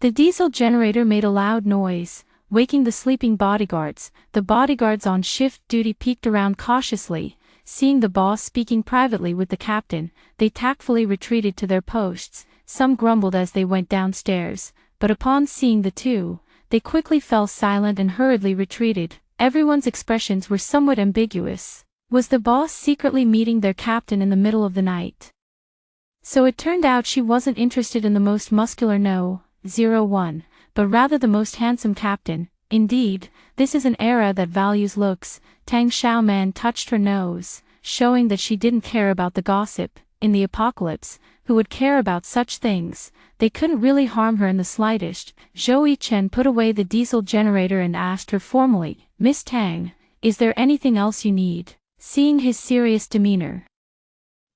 The diesel generator made a loud noise, waking the sleeping bodyguards. The bodyguards on shift duty peeked around cautiously. Seeing the boss speaking privately with the captain, they tactfully retreated to their posts. Some grumbled as they went downstairs, but upon seeing the two, they quickly fell silent and hurriedly retreated. Everyone's expressions were somewhat ambiguous. Was the boss secretly meeting their captain in the middle of the night? So it turned out she wasn't interested in the most muscular No. 01, but rather the most handsome captain. Indeed, this is an era that values looks. Tang Xiaoman touched her nose, showing that she didn't care about the gossip. In the apocalypse, who would care about such things? They couldn't really harm her in the slightest. Zhou Chen put away the diesel generator and asked her formally, "Miss Tang, is there anything else you need?" Seeing his serious demeanor,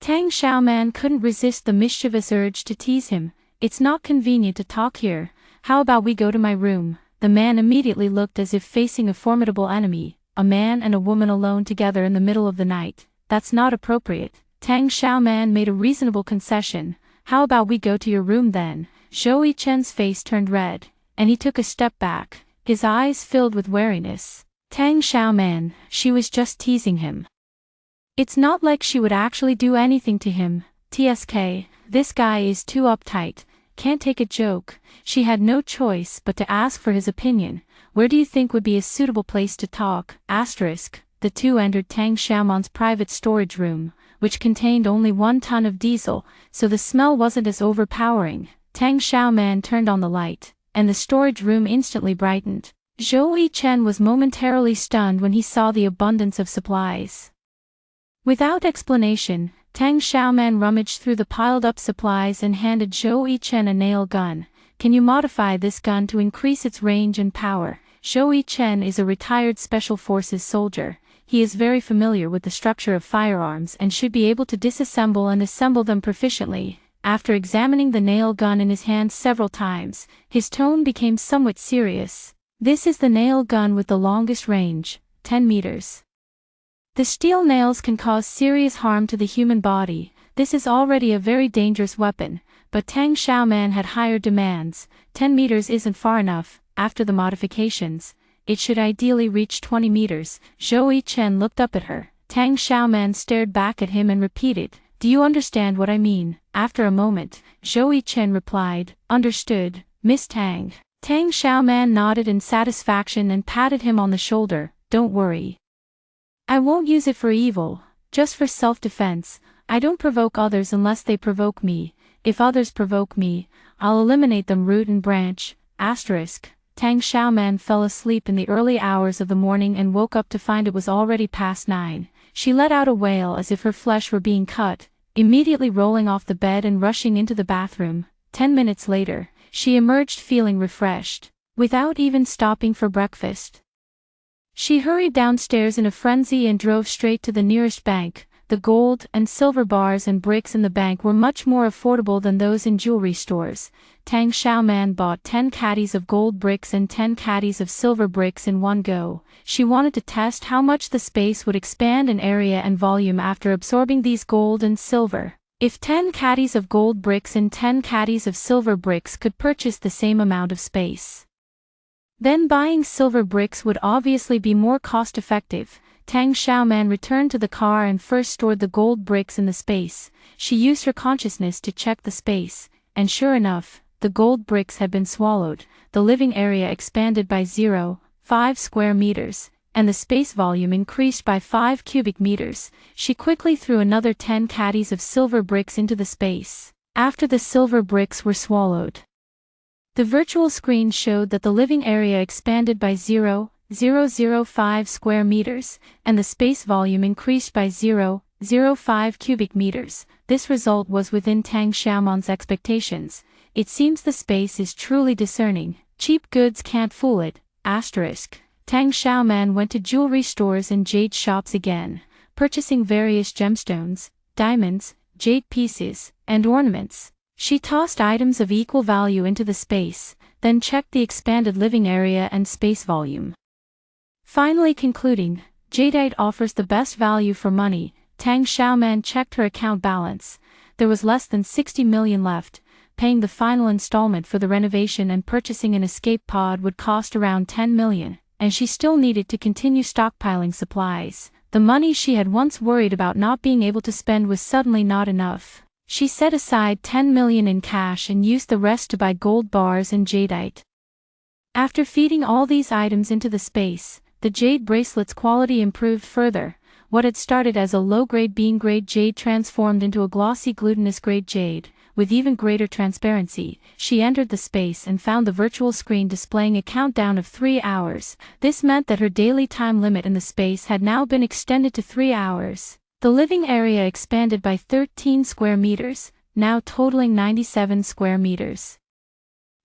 Tang Xiaoman couldn't resist the mischievous urge to tease him. "It's not convenient to talk here. How about we go to my room?" The man immediately looked as if facing a formidable enemy. A man and a woman alone together in the middle of the night. That's not appropriate. Tang Xiaoman made a reasonable concession. "How about we go to your room then?" Zhou Chen's face turned red, and he took a step back, his eyes filled with wariness. Tang Xiaoman, she was just teasing him. It's not like she would actually do anything to him. TSK, this guy is too uptight, can't take a joke. She had no choice but to ask for his opinion. "Where do you think would be a suitable place to talk?" The two entered Tang Xiaoman's private storage room, which contained only 1 ton of diesel, so the smell wasn't as overpowering. Tang Xiaoman turned on the light, and the storage room instantly brightened. Zhou Chen was momentarily stunned when he saw the abundance of supplies. Without explanation, Tang Xiaoman rummaged through the piled-up supplies and handed Zhou Chen a nail gun. "Can you modify this gun to increase its range and power?" Zhou Chen is a retired Special Forces soldier. He is very familiar with the structure of firearms and should be able to disassemble and assemble them proficiently. After examining the nail gun in his hand several times, his tone became somewhat serious. "This is the nail gun with the longest range, 10 meters. The steel nails can cause serious harm to the human body. This is already a very dangerous weapon, but Tang Xiaoman had higher demands. 10 meters isn't far enough. After the modifications, it should ideally reach 20 meters. Zhou Chen looked up at her. Tang Xiaoman stared back at him and repeated, "Do you understand what I mean?" After a moment, Zhou Chen replied, "Understood, Miss Tang." Tang Xiaoman nodded in satisfaction and patted him on the shoulder. "Don't worry. I won't use it for evil, just for self-defense. I don't provoke others unless they provoke me. If others provoke me, I'll eliminate them root and branch." Tang Xiaoman fell asleep in the early hours of the morning and woke up to find it was already past 9. She let out a wail as if her flesh were being cut, immediately rolling off the bed and rushing into the bathroom. 10 minutes later, she emerged feeling refreshed, without even stopping for breakfast. She hurried downstairs in a frenzy and drove straight to the nearest bank. The gold and silver bars and bricks in the bank were much more affordable than those in jewelry stores. Tang Xiaoman bought 10 caddies of gold bricks and 10 caddies of silver bricks in one go. She wanted to test how much the space would expand in area and volume after absorbing these gold and silver. If 10 caddies of gold bricks and 10 caddies of silver bricks could purchase the same amount of space, then buying silver bricks would obviously be more cost-effective. Tang Xiaoman returned to the car and first stored the gold bricks in the space. She used her consciousness to check the space, and sure enough, the gold bricks had been swallowed. The living area expanded by 0.5 square meters, and the space volume increased by 5 cubic meters. She quickly threw another 10 caddies of silver bricks into the space. After the silver bricks were swallowed, the virtual screen showed that the living area expanded by 0.005 square meters, and the space volume increased by 0.05 cubic meters. This result was within Tang Xiaoman's expectations. It seems the space is truly discerning. Cheap goods can't fool it. Tang Xiaoman went to jewelry stores and jade shops again, purchasing various gemstones, diamonds, jade pieces, and ornaments. She tossed items of equal value into the space, then checked the expanded living area and space volume. Finally concluding, jadeite offers the best value for money. Tang Xiaoman checked her account balance. There was less than 60 million left. paying the final installment for the renovation and purchasing an escape pod would cost around 10 million, and she still needed to continue stockpiling supplies. The money she had once worried about not being able to spend was suddenly not enough. She set aside 10 million in cash and used the rest to buy gold bars and jadeite. After feeding all these items into the space, the jade bracelet's quality improved further. What had started as a low-grade bean-grade jade transformed into a glossy glutinous-grade jade, with even greater transparency. She entered the space and found the virtual screen displaying a countdown of 3 hours. This meant that her daily time limit in the space had now been extended to 3 hours. The living area expanded by 13 square meters, now totaling 97 square meters.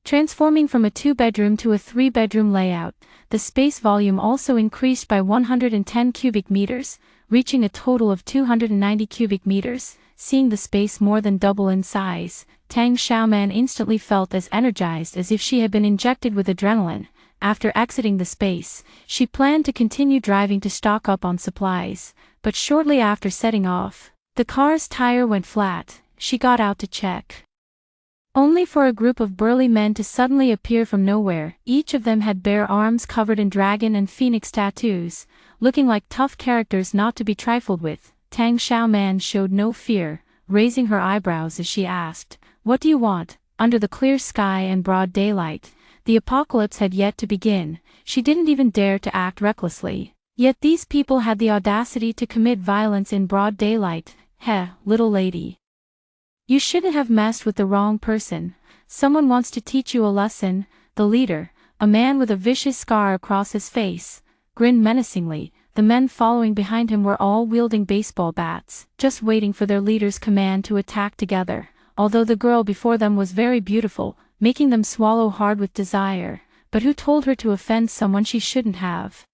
Transforming from a 2-bedroom to a 3-bedroom layout, the space volume also increased by 110 cubic meters, reaching a total of 290 cubic meters. Seeing the space more than double in size, Tang Xiaoman instantly felt as energized as if she had been injected with adrenaline. After exiting the space, she planned to continue driving to stock up on supplies, but shortly after setting off, the car's tire went flat. She got out to check, only for a group of burly men to suddenly appear from nowhere. Each of them had bare arms covered in dragon and phoenix tattoos, looking like tough characters not to be trifled with. Tang Xiaoman showed no fear, raising her eyebrows as she asked, "What do you want?" Under the clear sky and broad daylight, the apocalypse had yet to begin. She didn't even dare to act recklessly. Yet these people had the audacity to commit violence in broad daylight. "Heh, little lady. You shouldn't have messed with the wrong person. Someone wants to teach you a lesson." The leader, a man with a vicious scar across his face, grinned menacingly. The men following behind him were all wielding baseball bats, just waiting for their leader's command to attack together. Although the girl before them was very beautiful, making them swallow hard with desire, but who told her to offend someone she shouldn't have?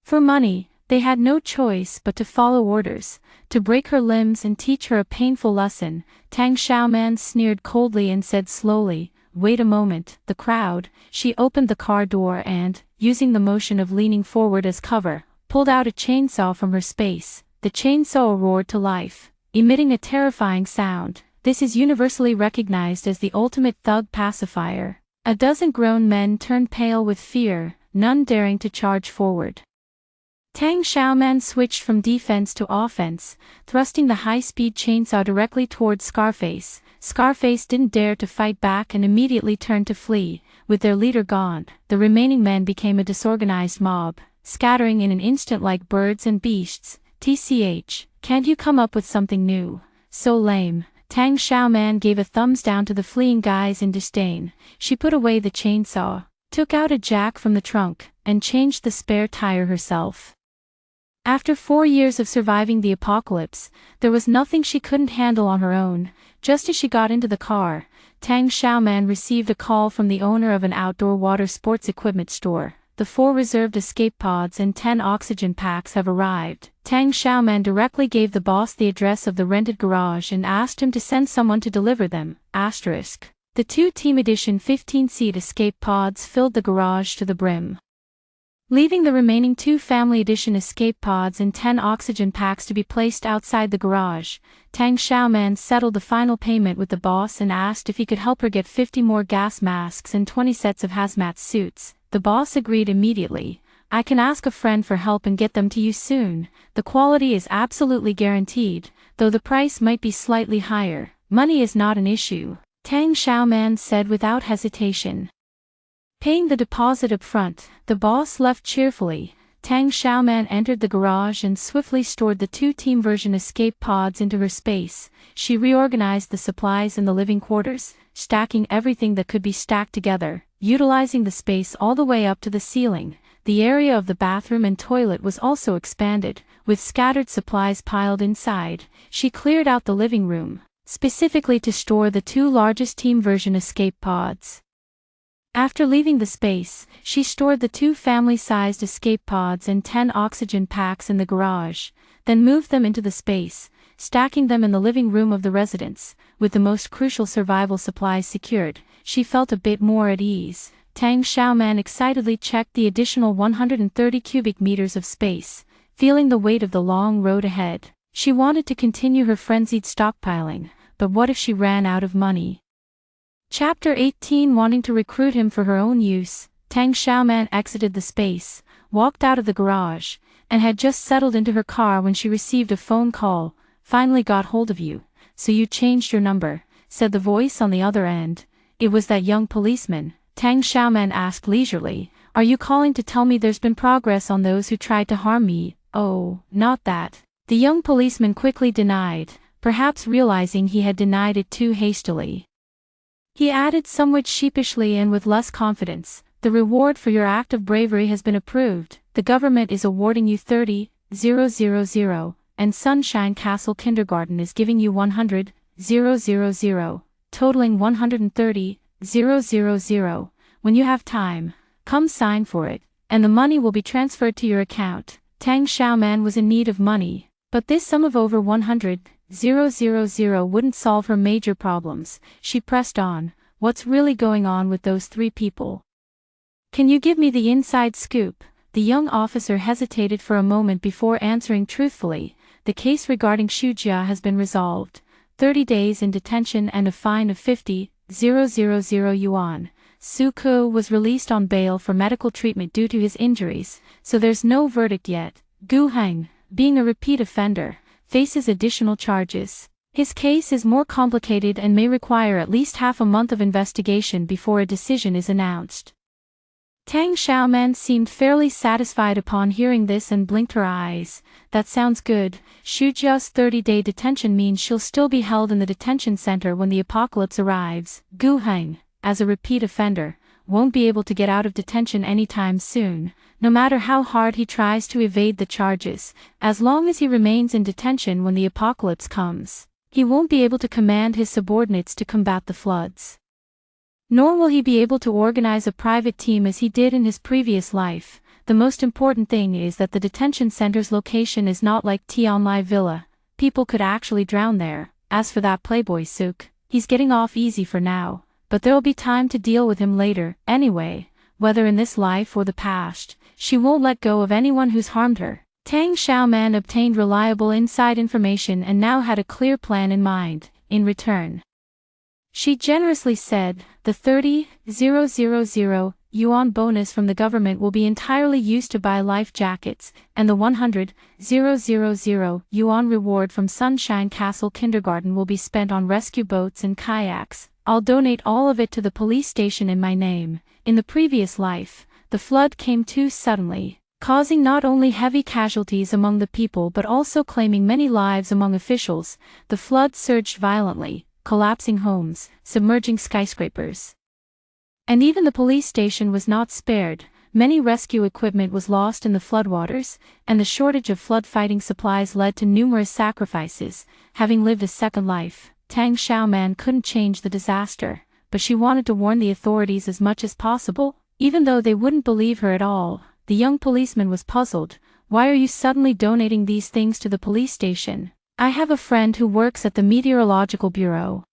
For money, they had no choice but to follow orders, to break her limbs and teach her a painful lesson. Tang Xiaoman sneered coldly and said slowly, "Wait a moment." The crowd, she opened the car door and, using the motion of leaning forward as cover, pulled out a chainsaw from her space. The chainsaw roared to life, emitting a terrifying sound. This is universally recognized as the ultimate thug pacifier. A dozen grown men turned pale with fear, none daring to charge forward. Tang Xiaoman switched from defense to offense, thrusting the high-speed chainsaw directly toward Scarface. Scarface didn't dare to fight back and immediately turned to flee. With their leader gone, the remaining men became a disorganized mob, scattering in an instant like birds and beasts. "TCH, can't you come up with something new? So lame." Tang Xiaoman gave a thumbs down to the fleeing guys in disdain. She put away the chainsaw, took out a jack from the trunk, and changed the spare tire herself. After 4 years of surviving the apocalypse, there was nothing she couldn't handle on her own. Just as she got into the car, Tang Xiaoman received a call from the owner of an outdoor water sports equipment store. "The 4 reserved escape pods and 10 oxygen packs have arrived." Tang Xiaoman directly gave the boss the address of the rented garage and asked him to send someone to deliver them. The 2 Team Edition 15-seat escape pods filled the garage to the brim, leaving the remaining 2 Family Edition escape pods and 10 oxygen packs to be placed outside the garage. Tang Xiaoman settled the final payment with the boss and asked if he could help her get 50 more gas masks and 20 sets of hazmat suits. The boss agreed immediately. "I can ask a friend for help and get them to you soon. The quality is absolutely guaranteed, though the price might be slightly higher. Money is not an issue," Tang Xiaoman said without hesitation. Paying the deposit up front, the boss left cheerfully. Tang Xiaoman entered the garage and swiftly stored the 2 Team version escape pods into her space. She reorganized the supplies in the living quarters, stacking everything that could be stacked together, utilizing the space all the way up to the ceiling. The area of the bathroom and toilet was also expanded, with scattered supplies piled inside. She cleared out the living room, specifically to store the 2 largest Team version escape pods. After leaving the space, she stored the 2 family-sized escape pods and 10 oxygen packs in the garage, then moved them into the space, stacking them in the living room of the residence. With the most crucial survival supplies secured, she felt a bit more at ease. Tang Xiaoman excitedly checked the additional 130 cubic meters of space, feeling the weight of the long road ahead. She wanted to continue her frenzied stockpiling, but what if she ran out of money? Chapter 18. Wanting to recruit him for her own use, Tang Xiaoman exited the space, walked out of the garage, and had just settled into her car when she received a phone call. "Finally got hold of you, so you changed your number," said the voice on the other end. It was that young policeman. Tang Xiaoman asked leisurely, "Are you calling to tell me there's been progress on those who tried to harm me?" "Oh, not that." The young policeman quickly denied, perhaps realizing he had denied it too hastily. He added somewhat sheepishly and with less confidence, "The reward for your act of bravery has been approved. The government is awarding you 30,000, and Sunshine Castle Kindergarten is giving you 100,000, totaling 130,000. When you have time, come sign for it, and the money will be transferred to your account." Tang Xiaoman was in need of money, but this sum of over 100,000 wouldn't solve her major problems. She pressed on, "What's really going on with those three people? Can you give me the inside scoop?" The young officer hesitated for a moment before answering truthfully, "The case regarding Shujia has been resolved. 30 days in detention and a fine of 50,000 yuan. Suku was released on bail for medical treatment due to his injuries, so there's no verdict yet. Gu Heng, being a repeat offender, faces additional charges. His case is more complicated and may require at least half a month of investigation before a decision is announced." Tang Xiaoman seemed fairly satisfied upon hearing this and blinked her eyes. "That sounds good. Shujia's 30-day detention means she'll still be held in the detention center when the apocalypse arrives. Gu Heng, as a repeat offender, won't be able to get out of detention anytime soon, no matter how hard he tries to evade the charges. As long as he remains in detention when the apocalypse comes, he won't be able to command his subordinates to combat the floods. Nor will he be able to organize a private team as he did in his previous life. The most important thing is that the detention center's location is not like Tianlai Villa. People could actually drown there. As for that playboy Suk, he's getting off easy for now, but there'll be time to deal with him later. Anyway, whether in this life or the past, she won't let go of anyone who's harmed her." Tang Xiaoman obtained reliable inside information and now had a clear plan in mind. In return, she generously said, "The 30,000 yuan bonus from the government will be entirely used to buy life jackets, and the 100,000 yuan reward from Sunshine Castle Kindergarten will be spent on rescue boats and kayaks. I'll donate all of it to the police station in my name." In the previous life, the flood came too suddenly, causing not only heavy casualties among the people but also claiming many lives among officials. The flood surged violently, collapsing homes, submerging skyscrapers. And even the police station was not spared. Many rescue equipment was lost in the floodwaters, and the shortage of flood fighting supplies led to numerous sacrifices. Having lived a second life, Tang Xiaoman couldn't change the disaster, but she wanted to warn the authorities as much as possible, even though they wouldn't believe her at all. The young policeman was puzzled. "Why are you suddenly donating these things to the police station?" "I have a friend who works at the Meteorological Bureau.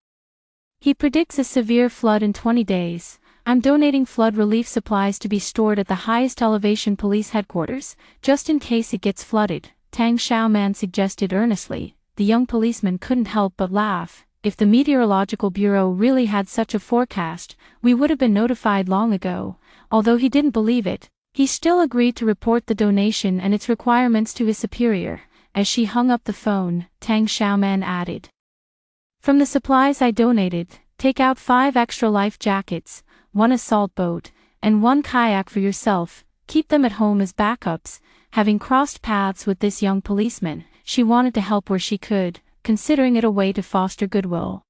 He predicts a severe flood in 20 days. I'm donating flood relief supplies to be stored at the highest elevation police headquarters, just in case it gets flooded," Tang Xiaoman suggested earnestly. The young policeman couldn't help but laugh. "If the Meteorological Bureau really had such a forecast, we would have been notified long ago." Although he didn't believe it, he still agreed to report the donation and its requirements to his superior. As she hung up the phone, Tang Xiaoman added, "From the supplies I donated, take out 5 extra life jackets, 1 assault boat, and 1 kayak for yourself. Keep them at home as backups." Having crossed paths with this young policeman, she wanted to help where she could, considering it a way to foster goodwill.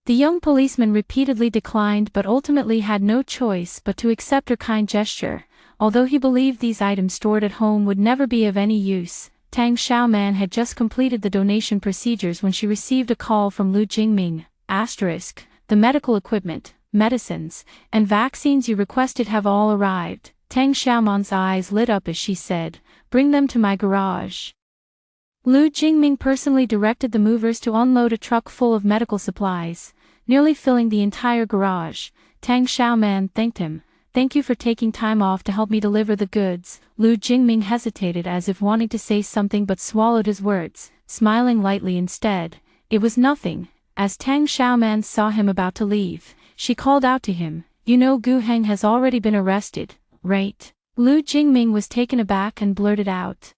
The young policeman repeatedly declined but ultimately had no choice but to accept her kind gesture. Although he believed these items stored at home would never be of any use, Tang Xiaoman had just completed the donation procedures when she received a call from Lu Jingming. "The medical equipment, medicines, and vaccines you requested have all arrived." Tang Xiaoman's eyes lit up as she said, "Bring them to my garage." Lu Jingming personally directed the movers to unload a truck full of medical supplies, nearly filling the entire garage. Tang Xiaoman thanked him. "Thank you for taking time off to help me deliver the goods." Lu Jingming hesitated as if wanting to say something but swallowed his words, smiling lightly instead. "It was nothing." As Tang Xiaoman saw him about to leave, she called out to him, "You know Gu Heng has already been arrested, right?" Lu Jingming was taken aback and blurted out,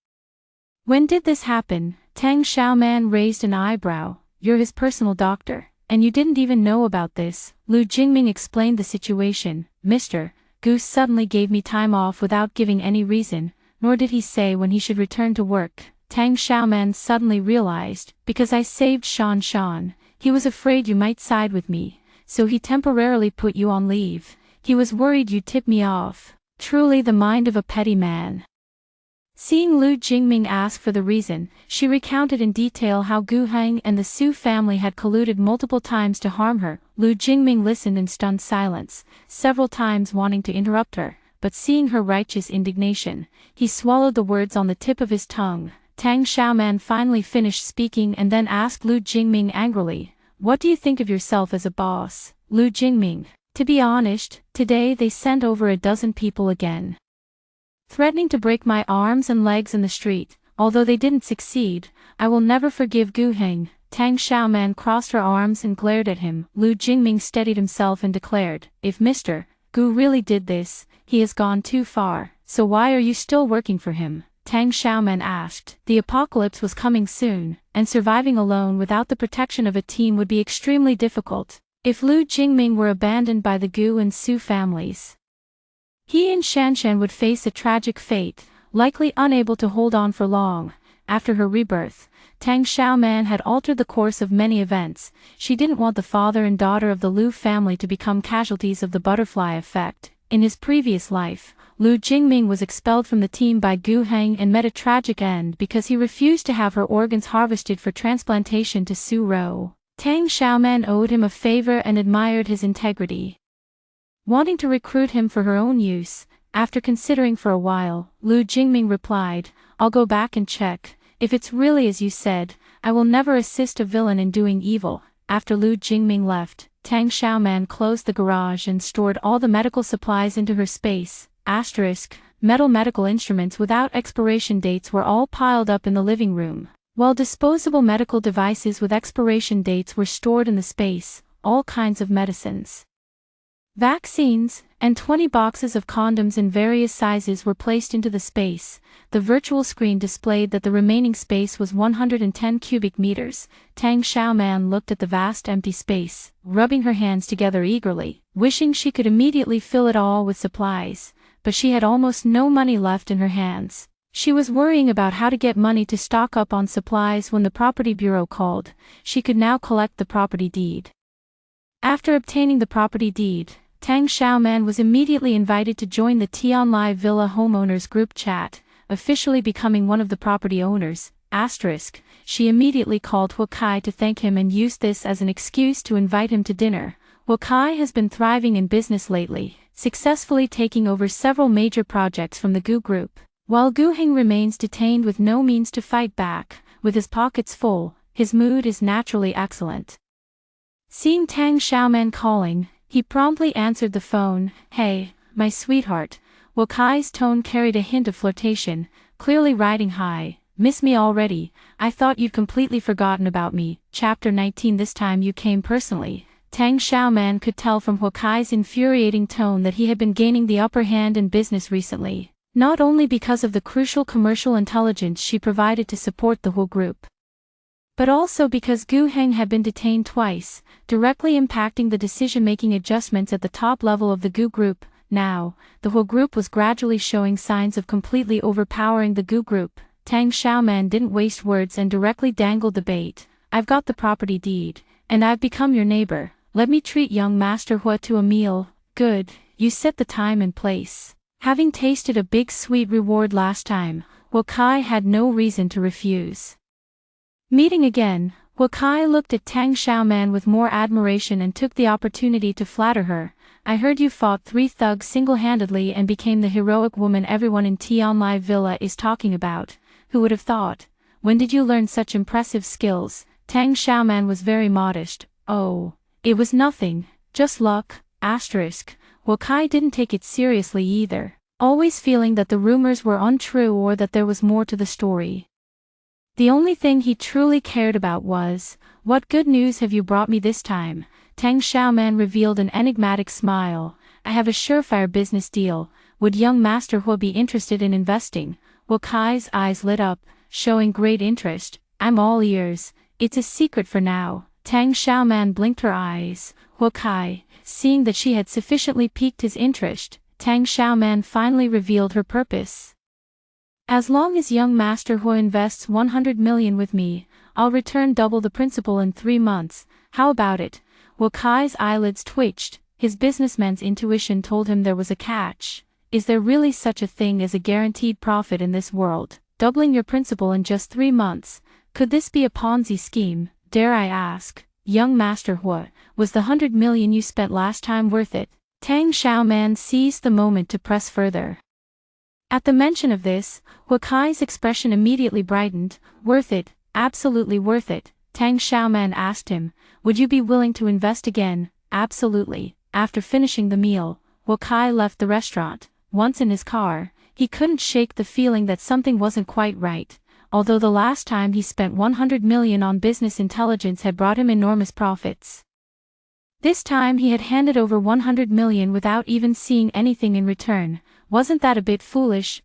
"When did this happen?" Tang Xiaoman raised an eyebrow. "You're his personal doctor, and you didn't even know about this." Lu Jingming explained the situation. "Mr. Gu suddenly gave me time off without giving any reason, nor did he say when he should return to work." Tang Xiaoman suddenly realized, "Because I saved Shan Shan, he was afraid you might side with me, so he temporarily put you on leave. He was worried you'd tip me off." Truly the mind of a petty man. Seeing Lu Jingming ask for the reason, she recounted in detail how Gu Heng and the Su family had colluded multiple times to harm her. Lu Jingming listened in stunned silence, several times wanting to interrupt her, but seeing her righteous indignation, he swallowed the words on the tip of his tongue. Tang Xiaoman finally finished speaking and then asked Lu Jingming angrily, "What do you think of yourself as a boss?" Lu Jingming, "To be honest, today they sent over a dozen people again, threatening to break my arms and legs in the street. Although they didn't succeed, I will never forgive Gu Heng." Tang Xiaoman crossed her arms and glared at him. Lu Jingming steadied himself and declared, "If Mr. Gu really did this, he has gone too far. So why are you still working for him?" Tang Xiaoman asked. The apocalypse was coming soon, and surviving alone without the protection of a team would be extremely difficult. If Lu Jingming were abandoned by the Gu and Su families, he and Shanshan would face a tragic fate, likely unable to hold on for long. After her rebirth, Tang Xiaoman had altered the course of many events. She didn't want the father and daughter of the Lu family to become casualties of the butterfly effect. In his previous life, Lu Jingming was expelled from the team by Gu Heng and met a tragic end because he refused to have her organs harvested for transplantation to Su Rou. Tang Xiaoman owed him a favor and admired his integrity. Wanting to recruit him for her own use, after considering for a while, Lu Jingming replied, "I'll go back and check. If it's really as you said, I will never assist a villain in doing evil." After Lu Jingming left, Tang Xiaoman closed the garage and stored all the medical supplies into her space. Metal medical instruments without expiration dates were all piled up in the living room, while disposable medical devices with expiration dates were stored in the space. All kinds of medicines, vaccines, and 20 boxes of condoms in various sizes were placed into the space. The virtual screen displayed that the remaining space was 110 cubic meters. Tang Xiaoman looked at the vast empty space, rubbing her hands together eagerly, wishing she could immediately fill it all with supplies, but she had almost no money left in her hands. She was worrying about how to get money to stock up on supplies when the property bureau called. She could now collect the property deed. After obtaining the property deed, Tang Xiaoman was immediately invited to join the Tianlai Villa homeowners group chat, officially becoming one of the property owners. She immediately called Huakai to thank him and used this as an excuse to invite him to dinner. Huakai has been thriving in business lately, successfully taking over several major projects from the Gu group. While Gu Heng remains detained with no means to fight back, with his pockets full, his mood is naturally excellent. Seeing Tang Xiaoman calling, he promptly answered the phone. "Hey, my sweetheart." Wakai's tone carried a hint of flirtation, clearly riding high. "Miss me already? I thought you'd completely forgotten about me." Chapter 19. This time you came personally. Tang Xiaoman could tell from Huakai's infuriating tone that he had been gaining the upper hand in business recently, not only because of the crucial commercial intelligence she provided to support the whole group, but also because Gu Heng had been detained twice, directly impacting the decision-making adjustments at the top level of the Gu group. Now, the whole group was gradually showing signs of completely overpowering the Gu group. Tang Xiaoman didn't waste words and directly dangled the bait. "I've got the property deed, and I've become your neighbor. Let me treat young Master Hua to a meal." "Good, you set the time and place." Having tasted a big sweet reward last time, Huakai had no reason to refuse. Meeting again, Huakai looked at Tang Xiaoman with more admiration and took the opportunity to flatter her. "I heard you fought 3 thugs single-handedly and became the heroic woman everyone in Tianlai Villa is talking about. Who would have thought? When did you learn such impressive skills?" Tang Xiaoman was very modest. "Oh, it was nothing, just luck." Huakai didn't take it seriously either, always feeling that the rumors were untrue or that there was more to the story. The only thing he truly cared about was, "What good news have you brought me this time?" Tang Xiaoman revealed an enigmatic smile. I have a surefire business deal. Would young Master Hu be interested in investing? Wu Kai's eyes lit up, showing great interest. I'm all ears. It's a secret for now. Tang Xiaoman blinked her eyes. Wu Kai, seeing that she had sufficiently piqued his interest, Tang Xiaoman finally revealed her purpose. As long as young Master Hu invests 100 million with me, I'll return double the principal in 3 months. How about it? Wu Kai's eyelids twitched. His businessman's intuition told him there was a catch. Is there really such a thing as a guaranteed profit in this world? Doubling your principal in just 3 months? Could this be a Ponzi scheme? Dare I ask, young Master Hu, was the 100 million you spent last time worth it? Tang Xiaoman seized the moment to press further. At the mention of this, Wu Kai's expression immediately brightened. Worth it, absolutely worth it. Tang Xiaoman asked him, would you be willing to invest again? Absolutely. After finishing the meal, Wu Kai left the restaurant. Once in his car, he couldn't shake the feeling that something wasn't quite right. Although the last time he spent 100 million on business intelligence had brought him enormous profits. This time he had handed over 100 million without even seeing anything in return. Wasn't that a bit foolish?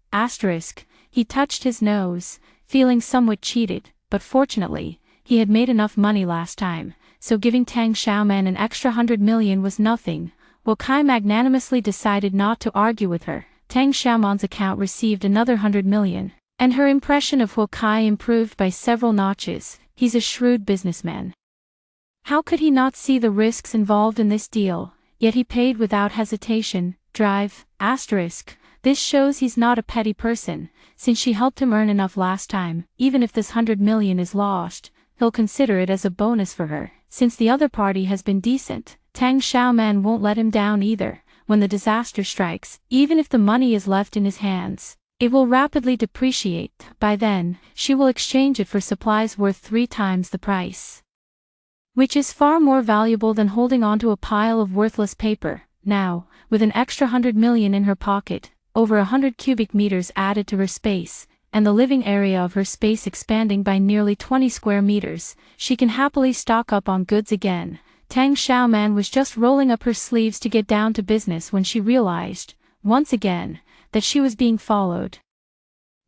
He touched his nose, feeling somewhat cheated, but fortunately, he had made enough money last time, so giving Tang Xiaoman an extra 100 million was nothing. Wu Kai magnanimously decided not to argue with her. Tang Xiaoman's account received another 100 million, and her impression of Wu Kai improved by several notches. He's a shrewd businessman. How could he not see the risks involved in this deal? Yet he paid without hesitation. Drive, this shows he's not a petty person, since she helped him earn enough last time. Even if this 100 million is lost, he'll consider it as a bonus for her, since the other party has been decent. Tang Xiaoman won't let him down either. When the disaster strikes, even if the money is left in his hands, it will rapidly depreciate. By then, she will exchange it for supplies worth 3 times the price, which is far more valuable than holding onto a pile of worthless paper. Now, with an extra 100 million in her pocket, over 100 cubic meters added to her space, and the living area of her space expanding by nearly 20 square meters, she can happily stock up on goods again. Tang Xiaoman was just rolling up her sleeves to get down to business when she realized, once again, that she was being followed.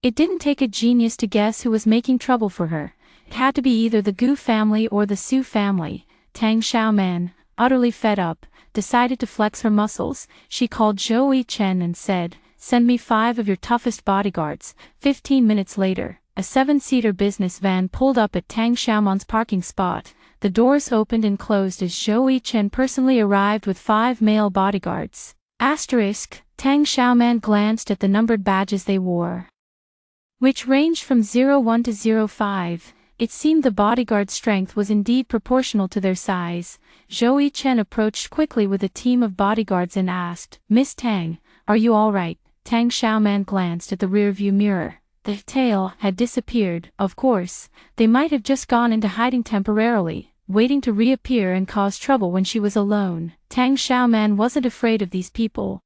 It didn't take a genius to guess who was making trouble for her. It had to be either the Gu family or the Su family. Tang Xiaoman, utterly fed up, decided to flex her muscles. She called Zhou Chen and said, send me 5 of your toughest bodyguards. 15 minutes later, a 7-seater business van pulled up at Tang Xiaoman's parking spot. The doors opened and closed as Zhou Chen personally arrived with 5 male bodyguards. Tang Xiaoman glanced at the numbered badges they wore, which ranged from 01 to 05. It seemed the bodyguard's strength was indeed proportional to their size. Zhou Chen approached quickly with a team of bodyguards and asked, Miss Tang, are you all right? Tang Xiaoman glanced at the rearview mirror. The tail had disappeared. Of course, they might have just gone into hiding temporarily, waiting to reappear and cause trouble when she was alone. Tang Xiaoman wasn't afraid of these people,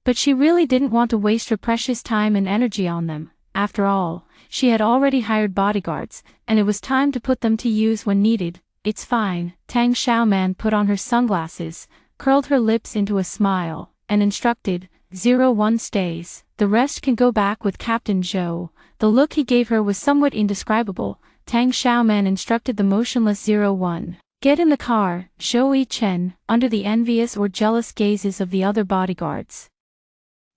but she really didn't want to waste her precious time and energy on them. After all, she had already hired bodyguards, and it was time to put them to use when needed. It's fine. Tang Xiaoman put on her sunglasses, curled her lips into a smile, and instructed, 01 stays. The rest can go back with Captain Zhou. The look he gave her was somewhat indescribable. Tang Xiaoman instructed the motionless 01. Get in the car, Zhou Chen, under the envious or jealous gazes of the other bodyguards.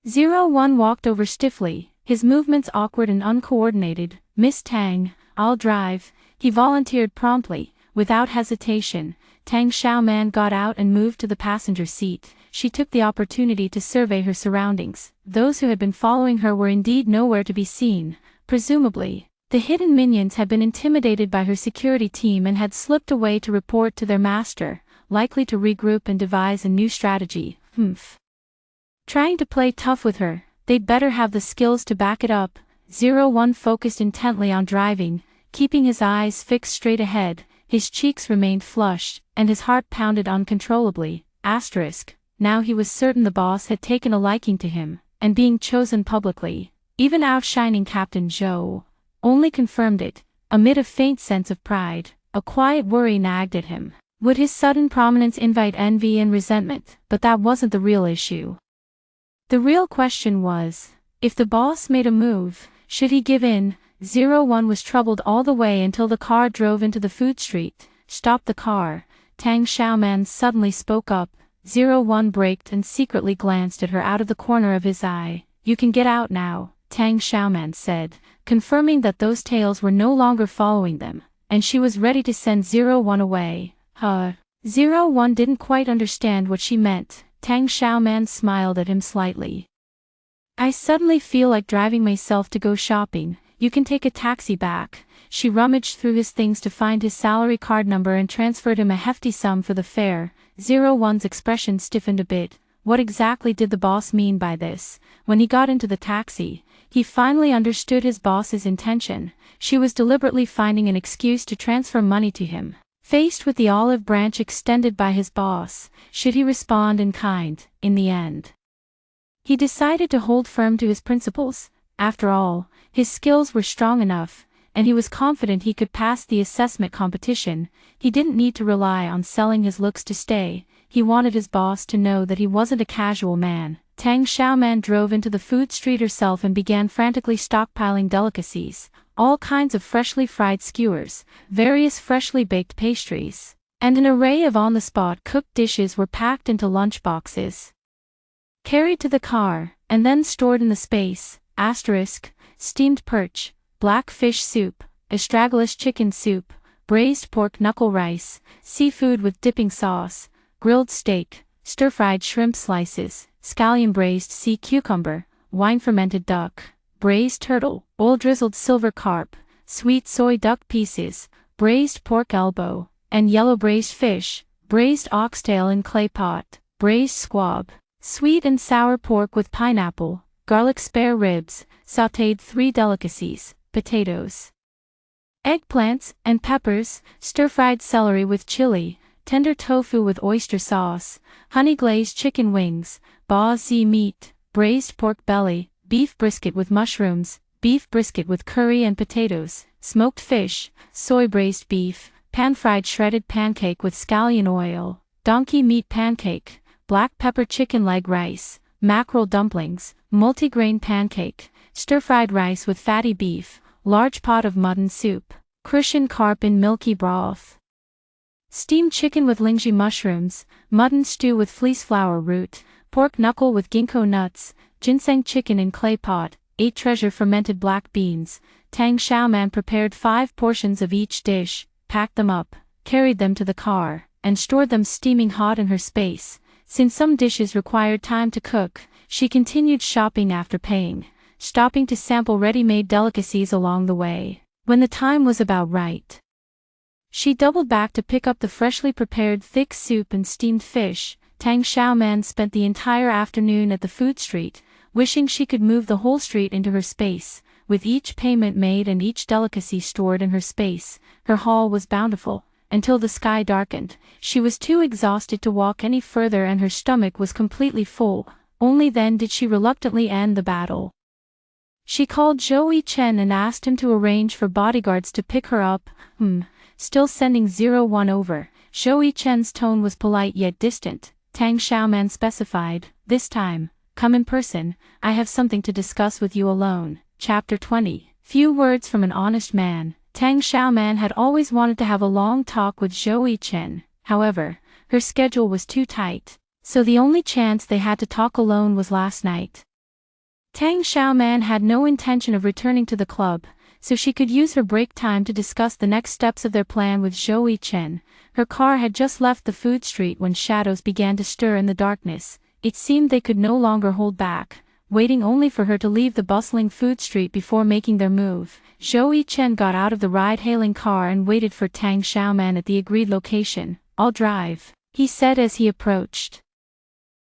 01 walked over stiffly, his movements awkward and uncoordinated. Miss Tang, I'll drive, he volunteered promptly. Without hesitation, Tang Xiaoman got out and moved to the passenger seat. She took the opportunity to survey her surroundings. Those who had been following her were indeed nowhere to be seen. Presumably, the hidden minions had been intimidated by her security team and had slipped away to report to their master, likely to regroup and devise a new strategy. Trying to play tough with her, they'd better have the skills to back it up. 01 focused intently on driving, keeping his eyes fixed straight ahead. His cheeks remained flushed, and his heart pounded uncontrollably. Now he was certain the boss had taken a liking to him, and being chosen publicly, even outshining Captain Zhou, only confirmed it. Amid a faint sense of pride, a quiet worry nagged at him. Would his sudden prominence invite envy and resentment? But that wasn't the real issue. The real question was, if the boss made a move, should he give in? 01 was troubled all the way until the car drove into the food street. Stop the car. Tang Xiaoman suddenly spoke up. 01 braked and secretly glanced at her out of the corner of his eye. You can get out now, Tang Xiaoman said, confirming that those tails were no longer following them, and she was ready to send 01 away. 01 didn't quite understand what she meant. Tang Xiaoman smiled at him slightly. I suddenly feel like driving myself to go shopping. You can take a taxi back. She rummaged through his things to find his salary card number and transferred him a hefty sum for the fare. 01's expression stiffened a bit. What exactly did the boss mean by this? When he got into the taxi, he finally understood his boss's intention. She was deliberately finding an excuse to transfer money to him. Faced with the olive branch extended by his boss, should he respond in kind? In the end, he decided to hold firm to his principles. After all, his skills were strong enough, and he was confident he could pass the assessment competition. He didn't need to rely on selling his looks to stay. He wanted his boss to know that he wasn't a casual man. Tang Xiaoman drove into the food street herself and began frantically stockpiling delicacies, all kinds of freshly fried skewers, various freshly baked pastries, and an array of on-the-spot cooked dishes were packed into lunchboxes, carried to the car, and then stored in the space. Steamed perch, black fish soup, astragalus chicken soup, braised pork knuckle rice, seafood with dipping sauce, grilled steak, stir-fried shrimp slices, scallion braised sea cucumber, wine-fermented duck, braised turtle, oil-drizzled silver carp, sweet soy duck pieces, braised pork elbow, and yellow braised fish, braised oxtail in clay pot, braised squab, sweet and sour pork with pineapple, garlic spare ribs, sautéed 3 delicacies, potatoes, eggplants, and peppers, stir-fried celery with chili, tender tofu with oyster sauce, honey-glazed chicken wings, bao zi meat, braised pork belly, beef brisket with mushrooms, beef brisket with curry and potatoes, smoked fish, soy-braised beef, pan-fried shredded pancake with scallion oil, donkey meat pancake, black pepper chicken leg rice, mackerel dumplings, multigrain pancake, stir-fried rice with fatty beef, large pot of mutton soup, Crucian carp in milky broth, steamed chicken with lingji mushrooms, mutton stew with fleece flower root, pork knuckle with ginkgo nuts, ginseng chicken in clay pot, 8 treasure fermented black beans. Tang Xiaoman prepared 5 portions of each dish, packed them up, carried them to the car, and stored them steaming hot in her space. Since some dishes required time to cook, she continued shopping after paying, stopping to sample ready-made delicacies along the way. When the time was about right, she doubled back to pick up the freshly prepared thick soup and steamed fish. Tang Xiaoman spent the entire afternoon at the food street, wishing she could move the whole street into her space. With each payment made and each delicacy stored in her space, her haul was bountiful. Until the sky darkened, she was too exhausted to walk any further and her stomach was completely full. Only then did she reluctantly end the battle. She called Zhou Chen and asked him to arrange for bodyguards to pick her up. Still sending 01 over. Zhou Chen's tone was polite yet distant. Tang Xiaoman specified, this time, come in person, I have something to discuss with you alone. Chapter 20. Few words from an honest man. Tang Xiaoman had always wanted to have a long talk with Zhou Chen. However, her schedule was too tight, so the only chance they had to talk alone was last night. Tang Xiaoman had no intention of returning to the club, so she could use her break time to discuss the next steps of their plan with Zhou Chen. Her car had just left the food street when shadows began to stir in the darkness. It seemed they could no longer hold back, waiting only for her to leave the bustling food street before making their move. Zhou Chen got out of the ride-hailing car and waited for Tang Xiaoman at the agreed location. I'll drive, he said as he approached.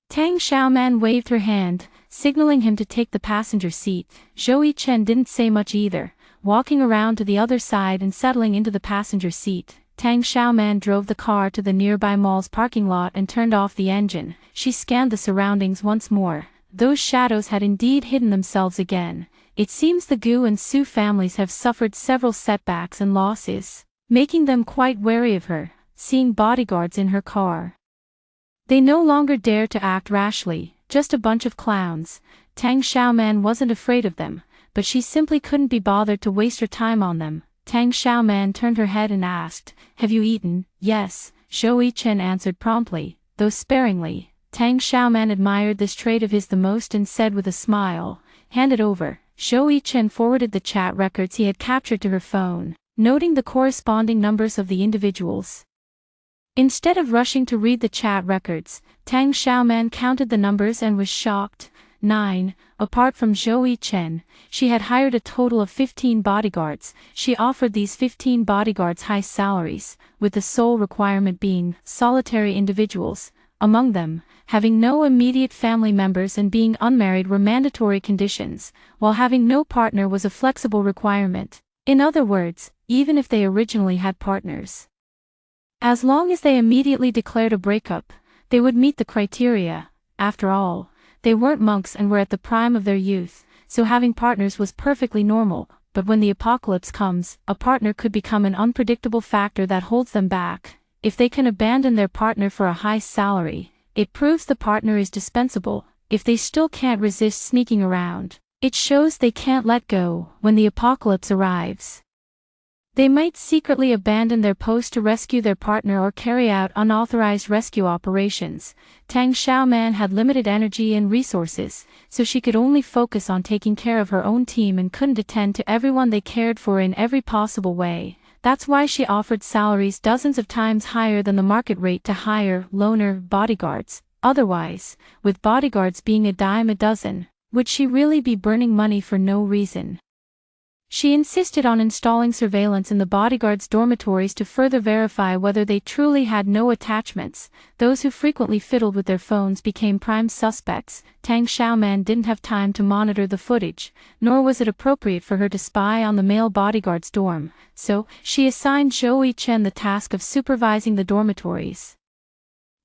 Tang Xiaoman waved her hand, signaling him to take the passenger seat. Zhou Chen didn't say much either, walking around to the other side and settling into the passenger seat. Tang Xiaoman drove the car to the nearby mall's parking lot and turned off the engine. She scanned the surroundings once more. Those shadows had indeed hidden themselves again. It seems the Gu and Su families have suffered several setbacks and losses, making them quite wary of her. seeing bodyguards in her car. They no longer dared to act rashly, just a bunch of clowns. Tang Xiaoman wasn't afraid of them, but she simply couldn't be bothered to waste her time on them. Tang Xiaoman turned her head and asked, "Have you eaten?" "Yes," Zhou Yichen answered promptly, though sparingly. Tang Xiaoman admired this trait of his the most and said with a smile, "Hand it over." Zhou Yichen forwarded the chat records he had captured to her phone, noting the corresponding numbers of the individuals. Instead of rushing to read the chat records, Tang Xiaoman counted the numbers and was shocked. 9. Apart from Zhou Yichen, she had hired a total of 15 bodyguards. She offered these 15 bodyguards high salaries, with the sole requirement being solitary individuals. Among them, having no immediate family members and being unmarried were mandatory conditions, while having no partner was a flexible requirement. In other words, even if they originally had partners, as long as they immediately declared a breakup, they would meet the criteria. After all, they weren't monks and were at the prime of their youth, so having partners was perfectly normal. But when the apocalypse comes, a partner could become an unpredictable factor that holds them back. If they can abandon their partner for a high salary, it proves the partner is dispensable. If they still can't resist sneaking around, it shows they can't let go. When the apocalypse arrives, they might secretly abandon their post to rescue their partner or carry out unauthorized rescue operations. Tang Xiaoman had limited energy and resources, so she could only focus on taking care of her own team and couldn't attend to everyone they cared for in every possible way. That's why she offered salaries dozens of times higher than the market rate to hire loner bodyguards. Otherwise, with bodyguards being a dime a dozen, would she really be burning money for no reason? She insisted on installing surveillance in the bodyguards' dormitories to further verify whether they truly had no attachments. Those who frequently fiddled with their phones became prime suspects. Tang Xiaoman didn't have time to monitor the footage, nor was it appropriate for her to spy on the male bodyguards' dorm, so she assigned Zhou Yichen the task of supervising the dormitories.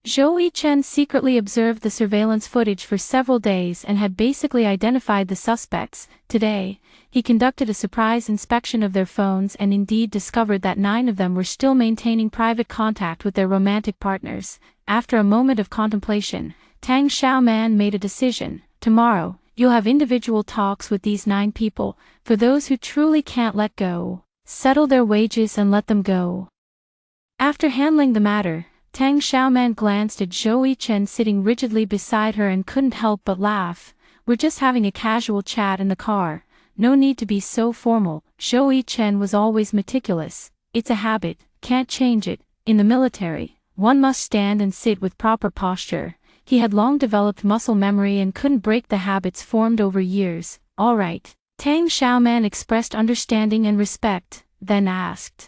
Zhou Yichen secretly observed the surveillance footage for several days and had basically identified the suspects. Today, he conducted a surprise inspection of their phones and indeed discovered that 9 of them were still maintaining private contact with their romantic partners. After a moment of contemplation, Tang Xiaoman made a decision. Tomorrow, you'll have individual talks with these 9 people. For those who truly can't let go, settle their wages and let them go. After handling the matter, Tang Xiaoman glanced at Zhou Yichen sitting rigidly beside her and couldn't help but laugh. "We're just having a casual chat in the car. No need to be so formal." Zhou Yichen was always meticulous. "It's a habit, can't change it. In the military, one must stand and sit with proper posture." He had long developed muscle memory and couldn't break the habits formed over years. "All right." Tang Xiaoman expressed understanding and respect, then asked,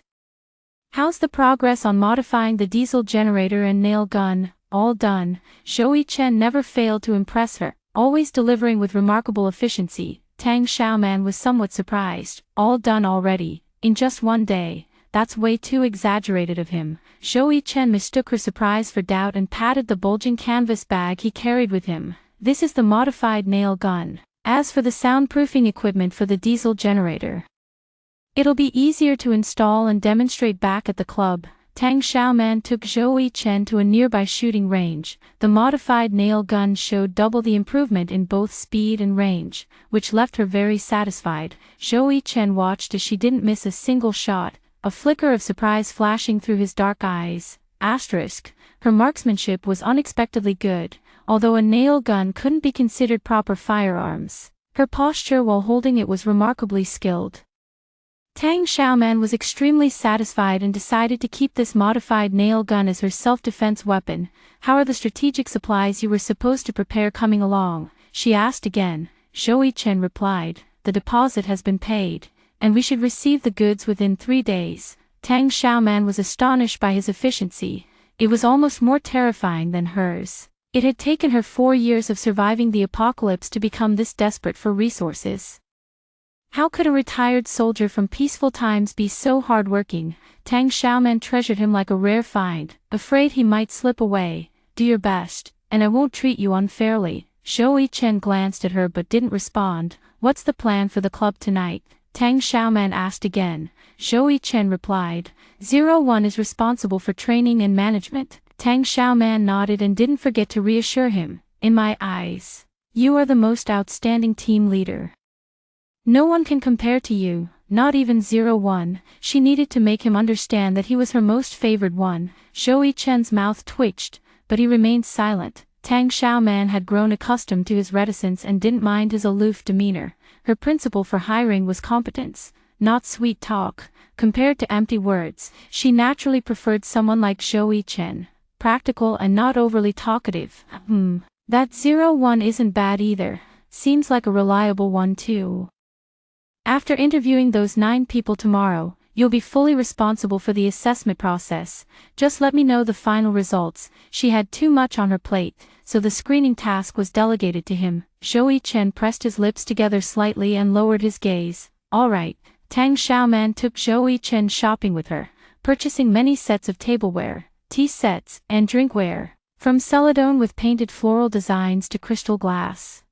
"How's the progress on modifying the diesel generator and nail gun?" "All done." Zhou Yichen never failed to impress her, always delivering with remarkable efficiency. Tang Xiaoman was somewhat surprised. "All done already, in just one day? That's way too exaggerated of him." Zhou Yichen mistook her surprise for doubt and patted the bulging canvas bag he carried with him. "This is the modified nail gun. As for the soundproofing equipment for the diesel generator, it'll be easier to install and demonstrate back at the club." Tang Xiaoman took Zhou Yichen to a nearby shooting range. The modified nail gun showed double the improvement in both speed and range, which left her very satisfied. Zhou Yichen watched as she didn't miss a single shot, a flicker of surprise flashing through his dark eyes. Her marksmanship was unexpectedly good, although a nail gun couldn't be considered proper firearms. Her posture while holding it was remarkably skilled. Tang Xiaoman was extremely satisfied and decided to keep this modified nail gun as her self-defense weapon. "How are the strategic supplies you were supposed to prepare coming along?" she asked again. Zhou Yichen replied, "The deposit has been paid, and we should receive the goods within 3 days." Tang Xiaoman was astonished by his efficiency. It was almost more terrifying than hers. It had taken her 4 years of surviving the apocalypse to become this desperate for resources. How could a retired soldier from peaceful times be so hardworking? Tang Xiaoman treasured him like a rare find, afraid he might slip away. "Do your best, and I won't treat you unfairly." Zhou Yichen glanced at her but didn't respond. "What's the plan for the club tonight?" Tang Xiaoman asked again. Zhou Chen replied. 01 is responsible for training and management. Tang Xiaoman nodded and didn't forget to reassure him. In my eyes, you are the most outstanding team leader. No one can compare to you, not even 01. She needed to make him understand that he was her most favored one. Zhou Chen's mouth twitched, but he remained silent. Tang Xiaoman had grown accustomed to his reticence and didn't mind his aloof demeanor. Her principle for hiring was competence, not sweet talk. Compared to empty words, she naturally preferred someone like Zhou Chen, practical and not overly talkative. That 01 isn't bad either. Seems like a reliable one too. After interviewing those 9 people tomorrow, you'll be fully responsible for the assessment process. Just let me know the final results. She had too much on her plate, so the screening task was delegated to him. Zhou Chen pressed his lips together slightly and lowered his gaze. All right. Tang Xiaoman took Zhou Chen shopping with her, purchasing many sets of tableware, tea sets, and drinkware, from celadone with painted floral designs to crystal glass.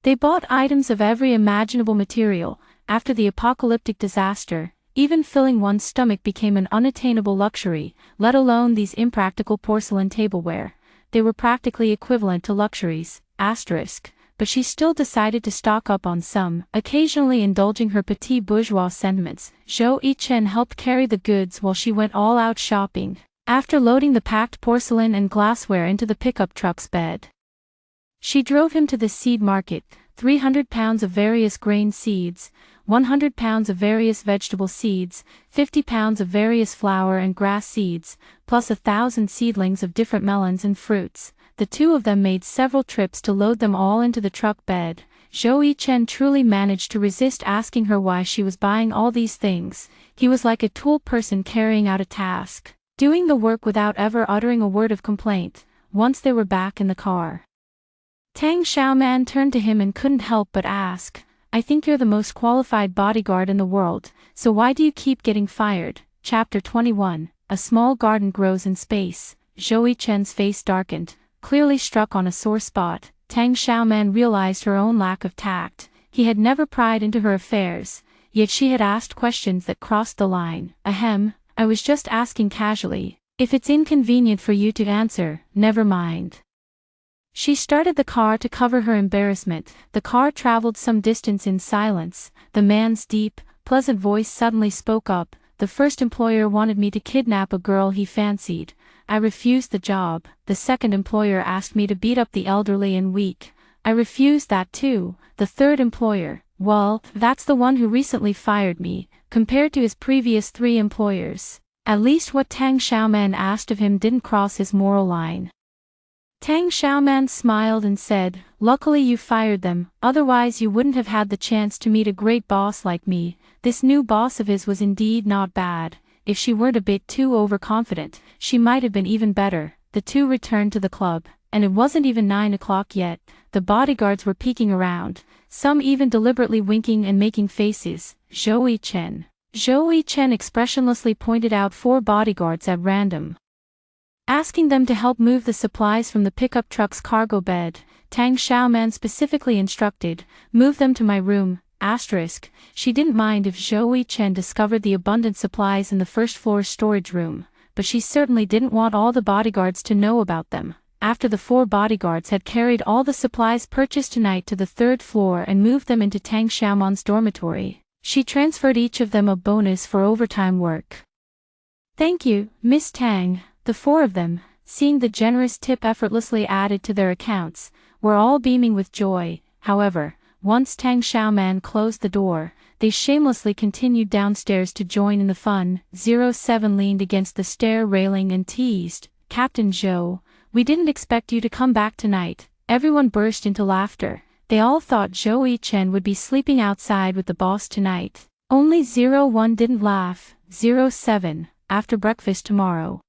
They bought items of every imaginable material. After the apocalyptic disaster, even filling one's stomach became an unattainable luxury, let alone these impractical porcelain tableware. They were practically equivalent to luxuries, but she still decided to stock up on some, occasionally indulging her petit bourgeois sentiments. Zhou Chen helped carry the goods while she went all out shopping. After loading the packed porcelain and glassware into the pickup truck's bed, she drove him to the seed market. 300 pounds of various grain seeds, 100 pounds of various vegetable seeds, 50 pounds of various flower and grass seeds, plus 1,000 seedlings of different melons and fruits. The two of them made several trips to load them all into the truck bed. Zhou Chen truly managed to resist asking her why she was buying all these things. He was like a tool person carrying out a task, doing the work without ever uttering a word of complaint. Once they were back in the car, Tang Xiaoman turned to him and couldn't help but ask, I think you're the most qualified bodyguard in the world, so why do you keep getting fired? Chapter 21. A small garden grows in space. Zhou Chen's face darkened, clearly struck on a sore spot. Tang Xiaoman realized her own lack of tact. He had never pried into her affairs, yet she had asked questions that crossed the line. I was just asking casually. If it's inconvenient for you to answer, never mind. She started the car to cover her embarrassment. The car traveled some distance in silence. The man's deep, pleasant voice suddenly spoke up. The first employer wanted me to kidnap a girl he fancied. I refused the job. The second employer asked me to beat up the elderly and weak. I refused that too. The third employer, well, that's the one who recently fired me, compared to his previous 3 employers. At least what Tang Xiaoman asked of him didn't cross his moral line. Tang Xiaoman smiled and said, luckily you fired them, otherwise you wouldn't have had the chance to meet a great boss like me. This new boss of his was indeed not bad. If she weren't a bit too overconfident, she might have been even better. The two returned to the club, and it wasn't even 9 o'clock yet. The bodyguards were peeking around, some even deliberately winking and making faces. Zhou Chen expressionlessly pointed out 4 bodyguards at random, asking them to help move the supplies from the pickup truck's cargo bed. Tang Xiaoman specifically instructed, move them to my room. She didn't mind if Zhou Chen discovered the abundant supplies in the first floor storage room, but she certainly didn't want all the bodyguards to know about them. After the 4 bodyguards had carried all the supplies purchased tonight to the 3rd floor and moved them into Tang Xiaoman's dormitory, she transferred each of them a bonus for overtime work. Thank you, Miss Tang. The 4 of them, seeing the generous tip effortlessly added to their accounts, were all beaming with joy. However, once Tang Xiaoman closed the door, they shamelessly continued downstairs to join in the fun. 07 leaned against the stair railing and teased, Captain Zhou, we didn't expect you to come back tonight. Everyone burst into laughter. They all thought Zhou Chen would be sleeping outside with the boss tonight. Only 01 didn't laugh. 07, after breakfast tomorrow,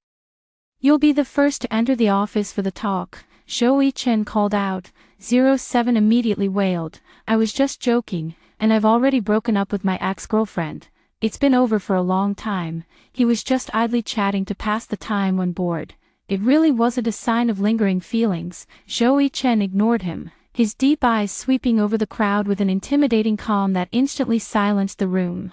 you'll be the first to enter the office for the talk, Zhou Chen called out. 07 immediately wailed, I was just joking, and I've already broken up with my ex-girlfriend. It's been over for a long time. He was just idly chatting to pass the time when bored. It really wasn't a sign of lingering feelings. Zhou Chen ignored him. his deep eyes sweeping over the crowd with an intimidating calm that instantly silenced the room.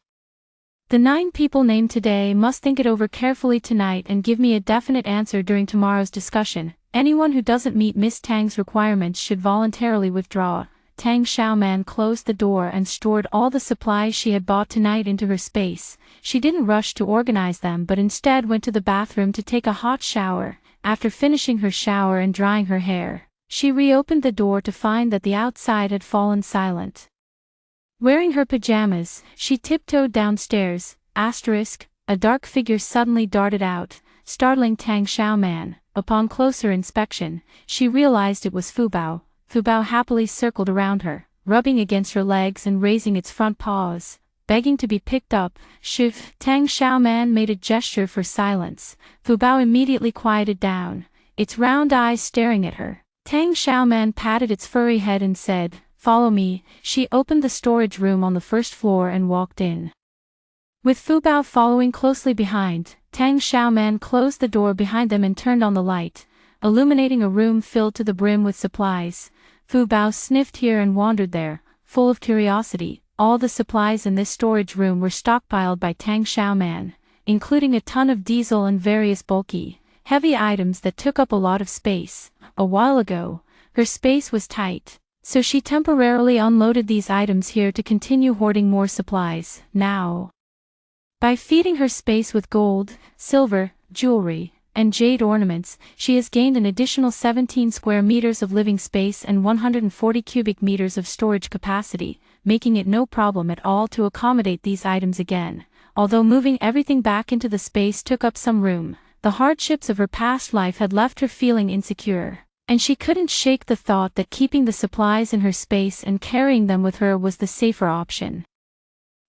The 9 people named today must think it over carefully tonight and give me a definite answer during tomorrow's discussion. Anyone who doesn't meet Miss Tang's requirements should voluntarily withdraw. Tang Xiaoman closed the door and stored all the supplies she had bought tonight into her space. She didn't rush to organize them but instead went to the bathroom to take a hot shower. After finishing her shower and drying her hair, she reopened the door to find that the outside had fallen silent. Wearing her pajamas, she tiptoed downstairs. A dark figure suddenly darted out, startling Tang Xiaoman. Upon closer inspection, she realized it was Fu Bao. Fu Bao happily circled around her, rubbing against her legs and raising its front paws, begging to be picked up. Shif. Tang Xiaoman made a gesture for silence. Fu Bao immediately quieted down, its round eyes staring at her. Tang Xiaoman patted its furry head and said, "Follow me." She opened the storage room on the first floor and walked in. With Fu Bao following closely behind, Tang Xiaoman closed the door behind them and turned on the light, illuminating a room filled to the brim with supplies. Fu Bao sniffed here and wandered there, full of curiosity. All the supplies in this storage room were stockpiled by Tang Xiaoman, including a ton of diesel and various bulky, heavy items that took up a lot of space. A while ago, her space was tight, so she temporarily unloaded these items here to continue hoarding more supplies. Now, by feeding her space with gold, silver, jewelry, and jade ornaments, she has gained an additional 17 square meters of living space and 140 cubic meters of storage capacity, making it no problem at all to accommodate these items again. Although moving everything back into the space took up some room, the hardships of her past life had left her feeling insecure, and she couldn't shake the thought that keeping the supplies in her space and carrying them with her was the safer option.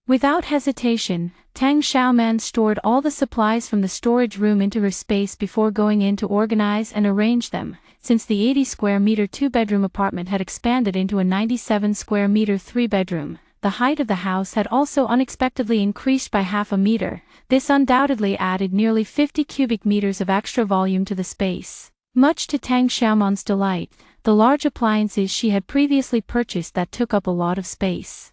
Without hesitation, Tang Xiaoman stored all the supplies from the storage room into her space before going in to organize and arrange them. Since the 80 square meter 2-bedroom apartment had expanded into a 97 square meter 3-bedroom, the height of the house had also unexpectedly increased by half a meter. This undoubtedly added nearly 50 cubic meters of extra volume to the space. Much to Tang Xiaoman's delight, the large appliances she had previously purchased that took up a lot of space,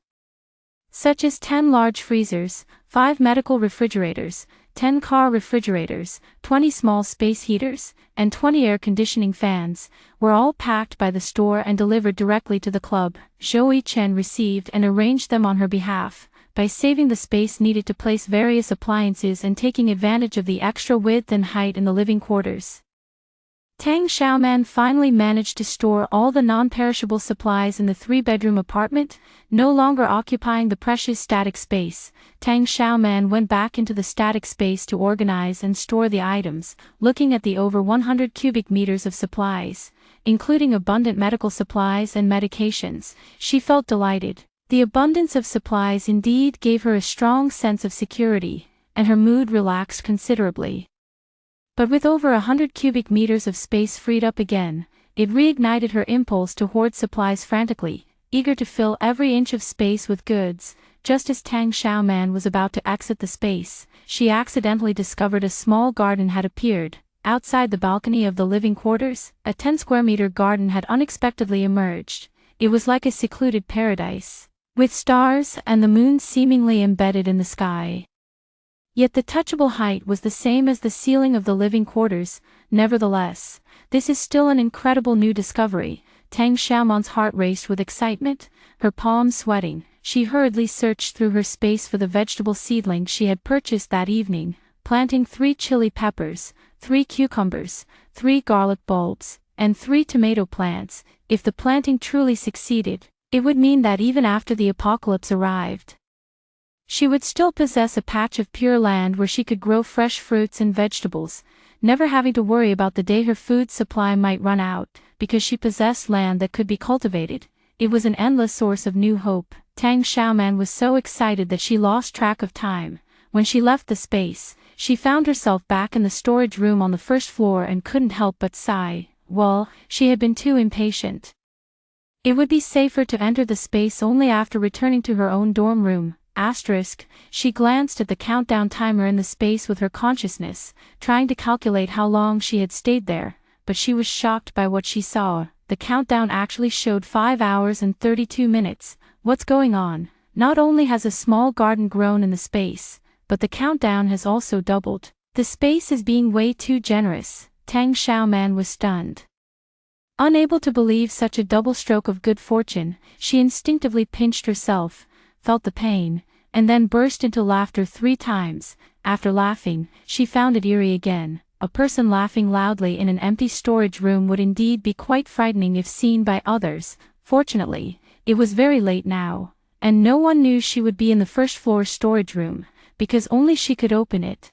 such as 10 large freezers, 5 medical refrigerators, 10 car refrigerators, 20 small space heaters, and 20 air conditioning fans, were all packed by the store and delivered directly to the club. Zhou Chen received and arranged them on her behalf, by saving the space needed to place various appliances and taking advantage of the extra width and height in the living quarters. Tang Xiaoman finally managed to store all the non-perishable supplies in the 3-bedroom apartment, no longer occupying the precious static space. Tang Xiaoman went back into the static space to organize and store the items, looking at the over 100 cubic meters of supplies, including abundant medical supplies and medications. She felt delighted. The abundance of supplies indeed gave her a strong sense of security, and her mood relaxed considerably. But with over 100 cubic meters of space freed up again, it reignited her impulse to hoard supplies frantically, eager to fill every inch of space with goods. Just as Tang Xiaoman was about to exit the space, she accidentally discovered a small garden had appeared. Outside the balcony of the living quarters, a 10 square meter garden had unexpectedly emerged. It was like a secluded paradise, with stars and the moon seemingly embedded in the sky. Yet the touchable height was the same as the ceiling of the living quarters. Nevertheless, this is still an incredible new discovery. Tang Xiaoman's heart raced with excitement, her palms sweating. She hurriedly searched through her space for the vegetable seedlings she had purchased that evening, planting 3 chili peppers, 3 cucumbers, 3 garlic bulbs, and 3 tomato plants. If the planting truly succeeded, it would mean that even after the apocalypse arrived, she would still possess a patch of pure land where she could grow fresh fruits and vegetables, never having to worry about the day her food supply might run out, because she possessed land that could be cultivated. It was an endless source of new hope. Tang Xiaoman was so excited that she lost track of time. When she left the space, she found herself back in the storage room on the first floor and couldn't help but sigh. Well, she had been too impatient. It would be safer to enter the space only after returning to her own dorm room. She glanced at the countdown timer in the space with her consciousness, trying to calculate how long she had stayed there, but she was shocked by what she saw. the countdown actually showed 5 hours and 32 minutes. What's going on? Not only has a small garden grown in the space, but the countdown has also doubled. The space is being way too generous. Tang Xiaoman was stunned. Unable to believe such a double stroke of good fortune, she instinctively pinched herself, felt the pain, and then burst into laughter 3 times. After laughing, she found it eerie again. A person laughing loudly in an empty storage room would indeed be quite frightening if seen by others. Fortunately, it was very late now, and no one knew she would be in the first-floor storage room, because only she could open it.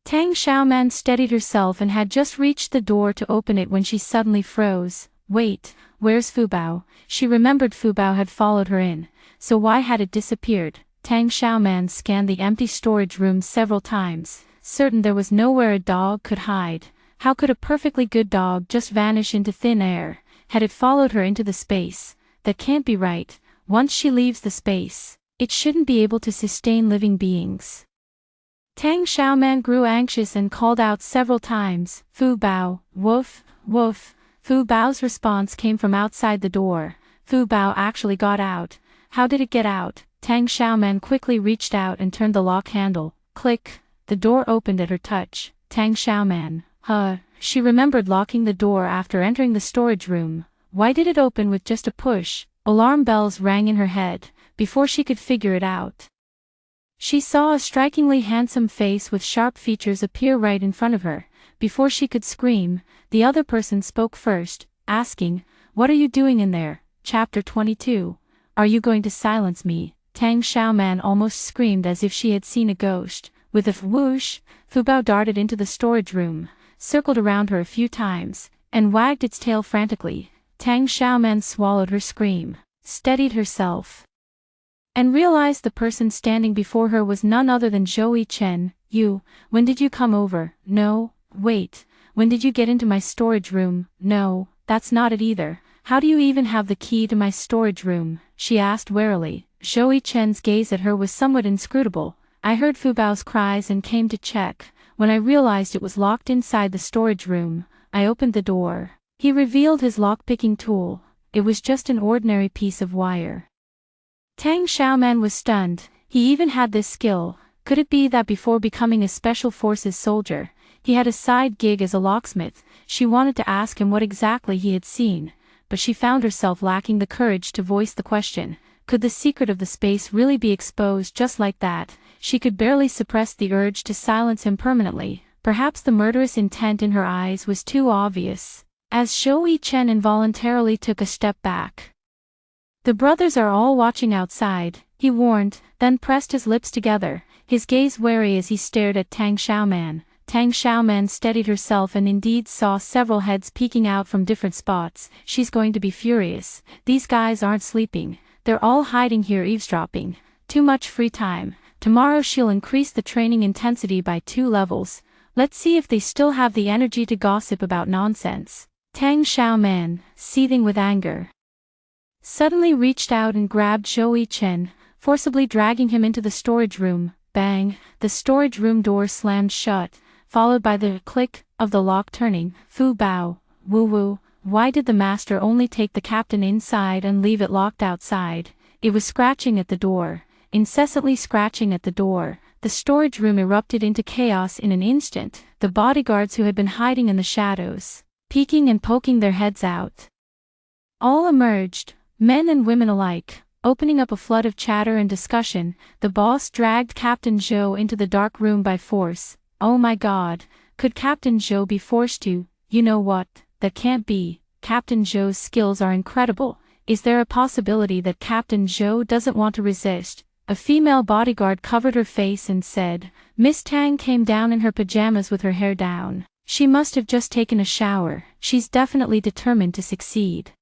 Tang Xiaoman steadied herself and had just reached the door to open it when she suddenly froze. Wait, where's Fubao? She remembered Fubao had followed her in, so why had it disappeared? Tang Xiaoman scanned the empty storage room several times, certain there was nowhere a dog could hide. How could a perfectly good dog just vanish into thin air? Had it followed her into the space? That can't be right. Once she leaves the space, it shouldn't be able to sustain living beings. Tang Xiaoman grew anxious and called out several times, Fu Bao, woof, woof. Fu Bao's response came from outside the door. Fu Bao actually got out. How did it get out? Tang Xiaoman quickly reached out and turned the lock handle. Click. The door opened at her touch. Tang Xiaoman, she remembered locking the door after entering the storage room. Why did it open with just a push? Alarm bells rang in her head, before she could figure it out. She saw a strikingly handsome face with sharp features appear right in front of her. Before she could scream, the other person spoke first, asking, "What are you doing in there?" Chapter 22. Are you going to silence me? Tang Xiaoman almost screamed as if she had seen a ghost. With a whoosh, Fubao darted into the storage room, circled around her a few times, and wagged its tail frantically. Tang Xiaoman swallowed her scream, steadied herself, and realized the person standing before her was none other than Zhou Chen. When did you come over? No, wait, when did you get into my storage room? No, that's not it either. How do you even have the key to my storage room? She asked warily. Zhou Chen's gaze at her was somewhat inscrutable. I heard Fubao's cries and came to check. When I realized it was locked inside the storage room, I opened the door. He revealed his lock-picking tool. It was just an ordinary piece of wire. Tang Xiaoman was stunned. He even had this skill. Could it be that before becoming a special forces soldier, he had a side gig as a locksmith? She wanted to ask him what exactly he had seen, but she found herself lacking the courage to voice the question. Could the secret of the space really be exposed just like that? She could barely suppress the urge to silence him permanently. Perhaps the murderous intent in her eyes was too obvious, as Zhou Chen involuntarily took a step back. The brothers are all watching outside, he warned, then pressed his lips together, his gaze wary as he stared at Tang Xiaoman. Tang Xiaoman steadied herself and indeed saw several heads peeking out from different spots. She's going to be furious. These guys aren't sleeping. They're all hiding here eavesdropping. Too much free time. Tomorrow she'll increase the training intensity by 2 levels. Let's see if they still have the energy to gossip about nonsense. Tang Xiaoman, seething with anger, suddenly reached out and grabbed Zhou Chen, forcibly dragging him into the storage room. Bang! The storage room door slammed shut, followed by the click of the lock turning. Fu Bao, woo-woo, why did the master only take the captain inside and leave it locked outside? It was scratching at the door, incessantly scratching at the door. The storage room erupted into chaos in an instant. The bodyguards who had been hiding in the shadows, peeking and poking their heads out, all emerged, men and women alike, opening up a flood of chatter and discussion. The boss dragged Captain Zhou into the dark room by force. Oh my god, could Captain Zhou be forced to? You know what? That can't be. Captain Zhou's skills are incredible. Is there a possibility that Captain Zhou doesn't want to resist? A female bodyguard covered her face and said, Miss Tang came down in her pajamas with her hair down. She must have just taken a shower. She's definitely determined to succeed.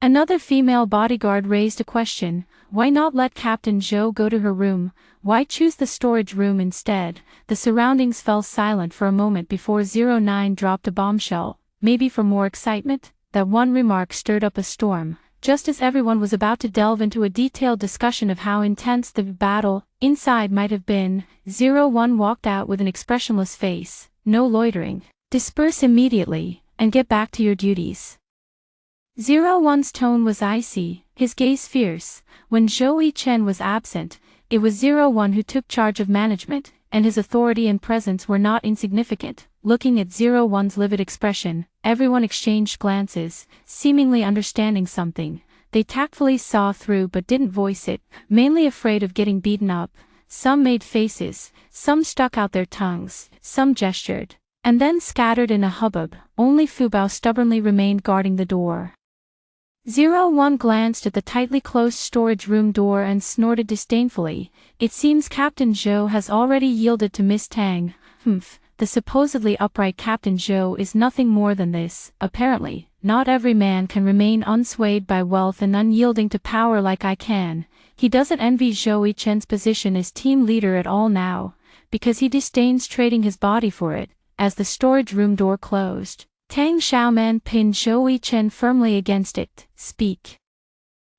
Another female bodyguard raised a question. Why not let Captain Zhou go to her room? Why choose the storage room instead? The surroundings fell silent for a moment before 09 dropped a bombshell. Maybe for more excitement? That one remark stirred up a storm. Just as everyone was about to delve into a detailed discussion of how intense the battle inside might have been, 01 walked out with an expressionless face. No loitering. Disperse immediately, and get back to your duties. 01's tone was icy, his gaze fierce. When Zhou Chen was absent, it was 01 who took charge of management, and his authority and presence were not insignificant. Looking at 01's livid expression, everyone exchanged glances, seemingly understanding something. They tactfully saw through but didn't voice it, mainly afraid of getting beaten up. Some made faces, some stuck out their tongues, some gestured, and then scattered in a hubbub. Only Fubao stubbornly remained guarding the door. 01 glanced at the tightly closed storage room door and snorted disdainfully. It seems Captain Zhou has already yielded to Miss Tang. Humph, the supposedly upright Captain Zhou is nothing more than this. Apparently, not every man can remain unswayed by wealth and unyielding to power like I can. He doesn't envy Zhou Chen's position as team leader at all now, because he disdains trading his body for it. As the storage room door closed, Tang Xiaoman pinned Zhou Chen firmly against it. Speak.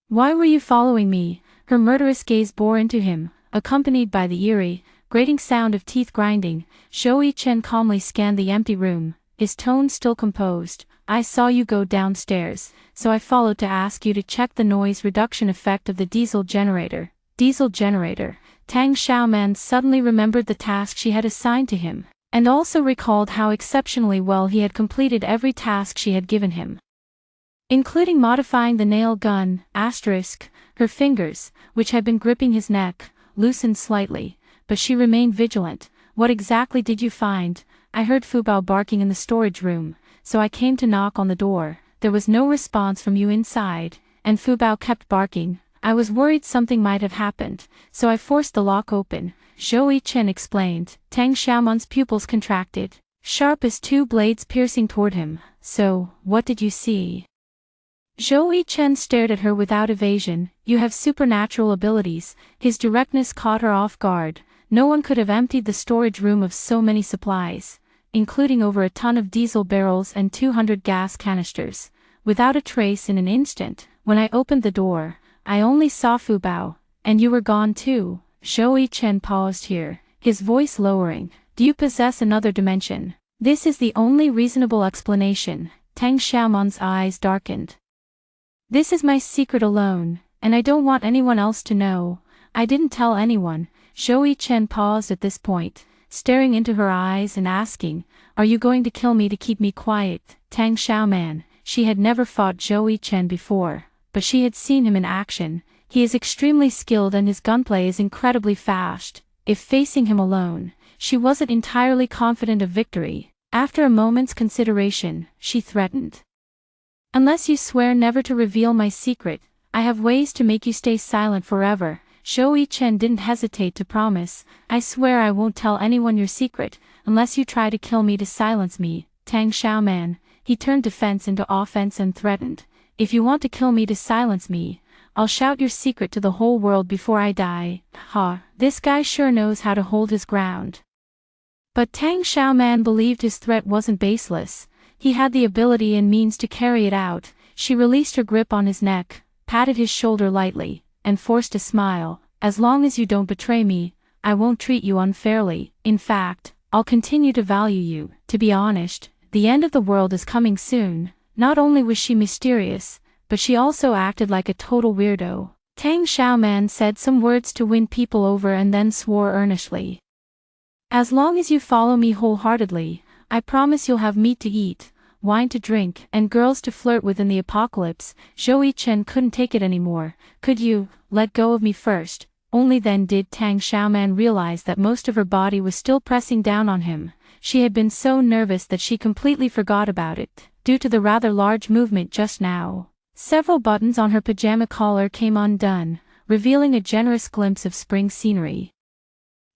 Why were you following me? Her murderous gaze bore into him, accompanied by the eerie, grating sound of teeth grinding. Zhou Chen calmly scanned the empty room, his tone still composed. I saw you go downstairs, so I followed to ask you to check the noise reduction effect of the diesel generator. Diesel generator. Tang Xiaoman suddenly remembered the task she had assigned to him, and also recalled how exceptionally well he had completed every task she had given him, including modifying the nail gun, asterisk. Her fingers, which had been gripping his neck, loosened slightly, but she remained vigilant. What exactly did you find? I heard Fubao barking in the storage room, so I came to knock on the door. There was no response from you inside, and Fubao kept barking. I was worried something might have happened, so I forced the lock open. Zhou Chen explained. Tang Xiaoman's pupils contracted, sharp as two blades piercing toward him. So, what did you see? Zhou Chen stared at her without evasion. You have supernatural abilities. His directness caught her off guard. No one could have emptied the storage room of so many supplies, including over a ton of diesel barrels and 200 gas canisters, without a trace in an instant. When I opened the door, I only saw Fubao, and you were gone too. Zhou Chen paused here, his voice lowering. Do you possess another dimension? This is the only reasonable explanation. Tang Xiaoman's eyes darkened. This is my secret alone, and I don't want anyone else to know. I didn't tell anyone. Zhou Chen paused at this point, staring into her eyes and asking, are you going to kill me to keep me quiet? Tang Xiaoman, she had never fought Zhou Chen before, but she had seen him in action. He is extremely skilled and his gunplay is incredibly fast. If facing him alone, she wasn't entirely confident of victory. After a moment's consideration, she threatened. Unless you swear never to reveal my secret, I have ways to make you stay silent forever. Zhou Chen didn't hesitate to promise. I swear I won't tell anyone your secret, unless you try to kill me to silence me. Tang Xiaoman, he turned defense into offense and threatened. If you want to kill me to silence me, I'll shout your secret to the whole world before I die. Ha, this guy sure knows how to hold his ground. But Tang Xiaoman believed his threat wasn't baseless. He had the ability and means to carry it out. She released her grip on his neck, patted his shoulder lightly, and forced a smile. As long as you don't betray me, I won't treat you unfairly. In fact, I'll continue to value you. To be honest, the end of the world is coming soon. Not only was she mysterious, but she also acted like a total weirdo. Tang Xiaoman said some words to win people over and then swore earnestly. As long as you follow me wholeheartedly, I promise you'll have meat to eat, wine to drink, and girls to flirt with in the apocalypse. Zhou Chen couldn't take it anymore. Could you let go of me first? Only then did Tang Xiaoman realize that most of her body was still pressing down on him. She had been so nervous that she completely forgot about it, due to the rather large movement just now. Several buttons on her pajama collar came undone, revealing a generous glimpse of spring scenery.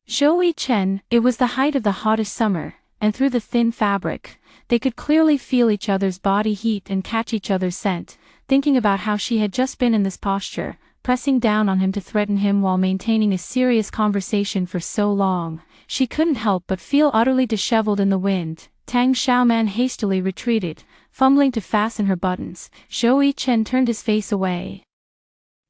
Zhou Chen, it was the height of the hottest summer, and through the thin fabric, they could clearly feel each other's body heat and catch each other's scent. Thinking about how she had just been in this posture, pressing down on him to threaten him while maintaining a serious conversation for so long, she couldn't help but feel utterly disheveled in the wind. Tang Xiaoman hastily retreated, fumbling to fasten her buttons. Zhou Chen turned his face away,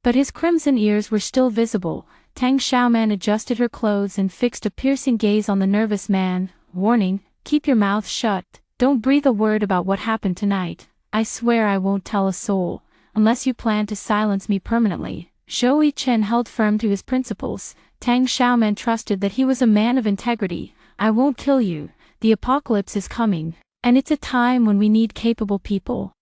but his crimson ears were still visible. Tang Xiaoman adjusted her clothes and fixed a piercing gaze on the nervous man. Warning, keep your mouth shut. Don't breathe a word about what happened tonight. I swear I won't tell a soul, unless you plan to silence me permanently. Zhou Chen held firm to his principles. Tang Xiaoman trusted that he was a man of integrity. I won't kill you. The apocalypse is coming, and it's a time when we need capable people.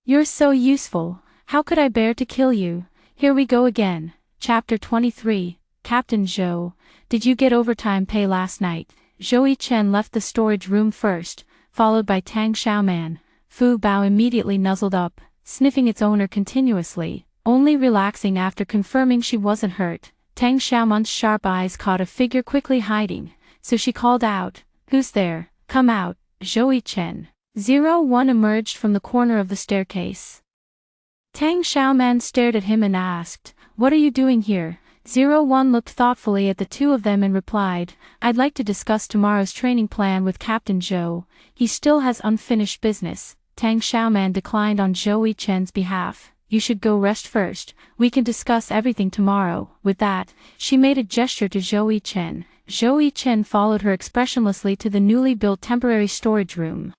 You're so useful. How could I bear to kill you? Here we go again. Chapter 23. Captain Zhou, did you get overtime pay last night? Zhou Chen left the storage room first, followed by Tang Xiaoman. Fu Bao immediately nuzzled up, sniffing its owner continuously, only relaxing after confirming she wasn't hurt. Tang Xiaoman's sharp eyes caught a figure quickly hiding, so she called out, "Who's there? Come out." Zhou Chen. 01 emerged from the corner of the staircase. Tang Xiaoman stared at him and asked, "What are you doing here?" 01 looked thoughtfully at the two of them and replied, "I'd like to discuss tomorrow's training plan with Captain Zhou. He still has unfinished business." Tang Xiaoman declined on Zhou Chen's behalf. "You should go rest first. We can discuss everything tomorrow." With that, she made a gesture to Zhou Chen. Zhou Chen followed her expressionlessly to the newly built temporary storage room.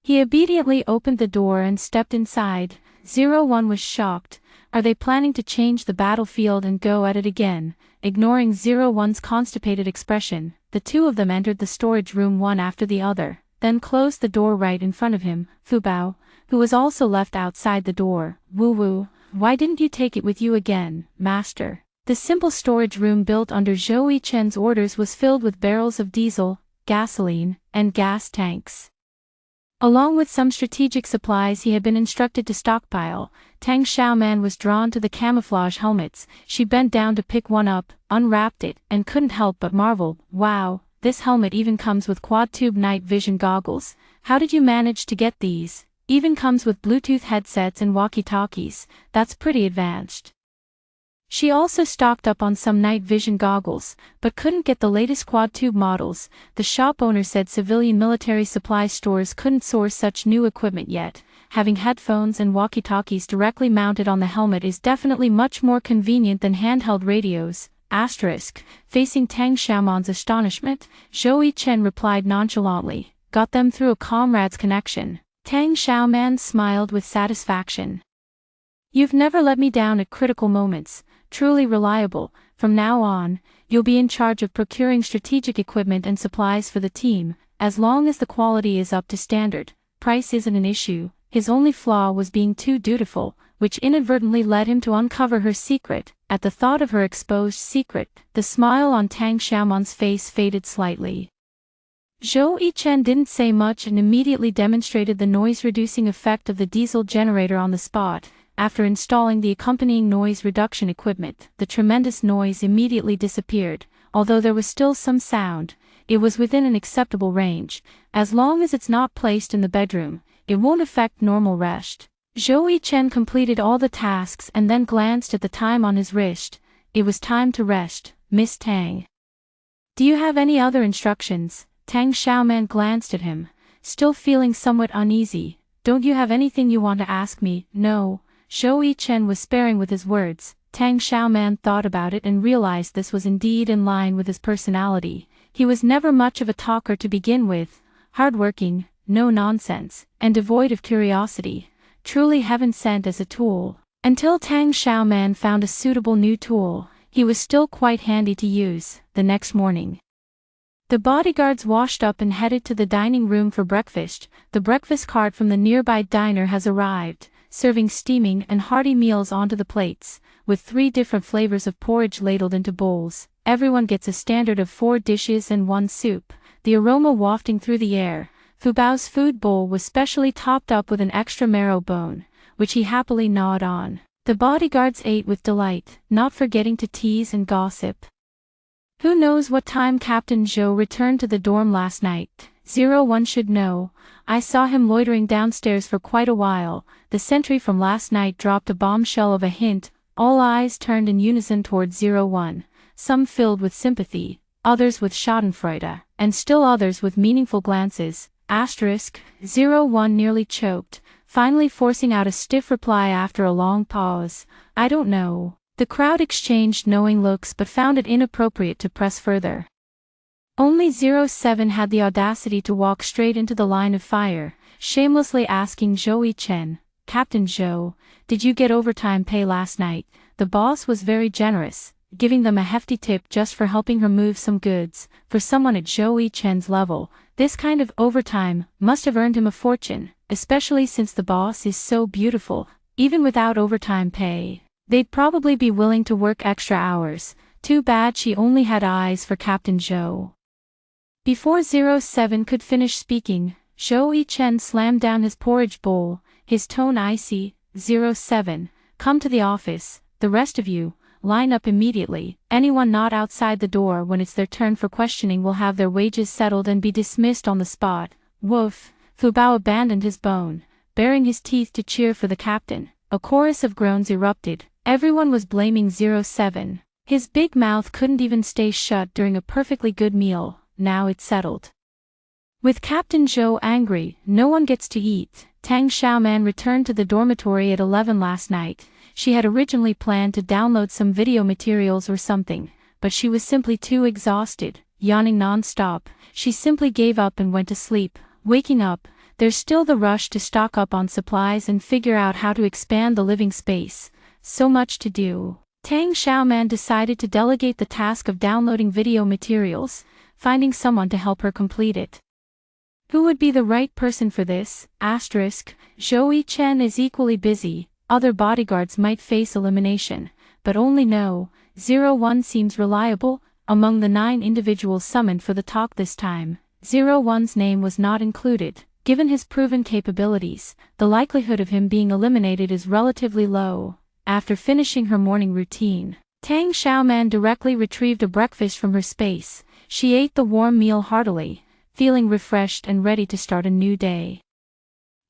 He obediently opened the door and stepped inside. 01 was shocked. Are they planning to change the battlefield and go at it again? Ignoring 01's constipated expression, the two of them entered the storage room one after the other, then closed the door right in front of him. Fu Bao, who was also left outside the door. "Wu Wu, why didn't you take it with you again, master?" The simple storage room built under Zhou Chen's orders was filled with barrels of diesel, gasoline, and gas tanks, along with some strategic supplies he had been instructed to stockpile. Tang Xiaoman was drawn to the camouflage helmets. She bent down to pick one up, unwrapped it, and couldn't help but marvel. "Wow, this helmet even comes with quad-tube night vision goggles. How did you manage to get these? Even comes with Bluetooth headsets and walkie-talkies. That's pretty advanced." She also stocked up on some night vision goggles, but couldn't get the latest quad-tube models. The shop owner said civilian military supply stores couldn't source such new equipment yet. Having headphones and walkie-talkies directly mounted on the helmet is definitely much more convenient than handheld radios. Facing Tang Xiaoman's astonishment, Zhou Chen replied nonchalantly, "Got them through a comrade's connection." Tang Xiaoman smiled with satisfaction. "You've never let me down at critical moments. Truly reliable. From now on, you'll be in charge of procuring strategic equipment and supplies for the team, as long as the quality is up to standard. Price isn't an issue." His only flaw was being too dutiful, which inadvertently led him to uncover her secret. At the thought of her exposed secret, the smile on Tang Xiaoman's face faded slightly. Zhou Chen didn't say much and immediately demonstrated the noise-reducing effect of the diesel generator on the spot. After installing the accompanying noise reduction equipment, the tremendous noise immediately disappeared. Although there was still some sound, it was within an acceptable range. As long as it's not placed in the bedroom, it won't affect normal rest. Zhou Chen completed all the tasks and then glanced at the time on his wrist. It was time to rest. "Miss Tang, do you have any other instructions?" Tang Xiaoman glanced at him, still feeling somewhat uneasy. "Don't you have anything you want to ask me?" "No." Zhou Chen was sparing with his words. Tang Xiaoman thought about it and realized this was indeed in line with his personality. He was never much of a talker to begin with, hardworking, no nonsense, and devoid of curiosity. Truly heaven sent as a tool. Until Tang Xiaoman found a suitable new tool, he was still quite handy to use. The next morning, the bodyguards washed up and headed to the dining room for breakfast. The breakfast cart from the nearby diner has arrived, serving steaming and hearty meals onto the plates, with 3 different flavors of porridge ladled into bowls. Everyone gets a standard of 4 dishes and 1 soup, the aroma wafting through the air. Fu Bao's food bowl was specially topped up with an extra marrow bone, which he happily gnawed on. The bodyguards ate with delight, not forgetting to tease and gossip. Who knows what time Captain Zhou returned to the dorm last night? 01 should know. I saw him loitering downstairs for quite a while. The sentry from last night dropped a bombshell of a hint. All eyes turned in unison toward 01, some filled with sympathy, others with schadenfreude, and still others with meaningful glances. 01 nearly choked, finally forcing out a stiff reply after a long pause. "I don't know." The crowd exchanged knowing looks but found it inappropriate to press further. Only 07 had the audacity to walk straight into the line of fire. shamelessly asking Zhou Chen, "Captain Zhou, did you get overtime pay last night?" The boss was very generous, giving them a hefty tip just for helping her move some goods. For someone at Zhou Chen's level, this kind of overtime must have earned him a fortune, especially since the boss is so beautiful. Even without overtime pay, they'd probably be willing to work extra hours. Too bad she only had eyes for Captain Zhou. Before 07 could finish speaking, Zhou Chen slammed down his porridge bowl, his tone icy. 07, come to the office, the rest of you, line up immediately. Anyone not outside the door when it's their turn for questioning will have their wages settled and be dismissed on the spot. Woof, Fu Bao abandoned his bone, baring his teeth to cheer for the captain. A chorus of groans erupted. Everyone was blaming 07. His big mouth couldn't even stay shut during a perfectly good meal. Now it's settled. With Captain Zhou angry, no one gets to eat. Tang Xiaoman returned to the dormitory at 11 last night. She had originally planned to download some video materials or something, but she was simply too exhausted, yawning non-stop. She simply gave up and went to sleep. Waking up, there's still the rush to stock up on supplies and figure out how to expand the living space. So much to do. Tang Xiaoman decided to delegate the task of downloading video materials, finding someone to help her complete it. Who would be the right person for this? Zhou Chen is equally busy. Other bodyguards might face elimination, but only no. 01 seems reliable. Among the 9 individuals summoned for the talk this time, 01's name was not included. Given his proven capabilities, the likelihood of him being eliminated is relatively low. After finishing her morning routine, Tang Xiaoman directly retrieved a breakfast from her space. She ate the warm meal heartily, feeling refreshed and ready to start a new day.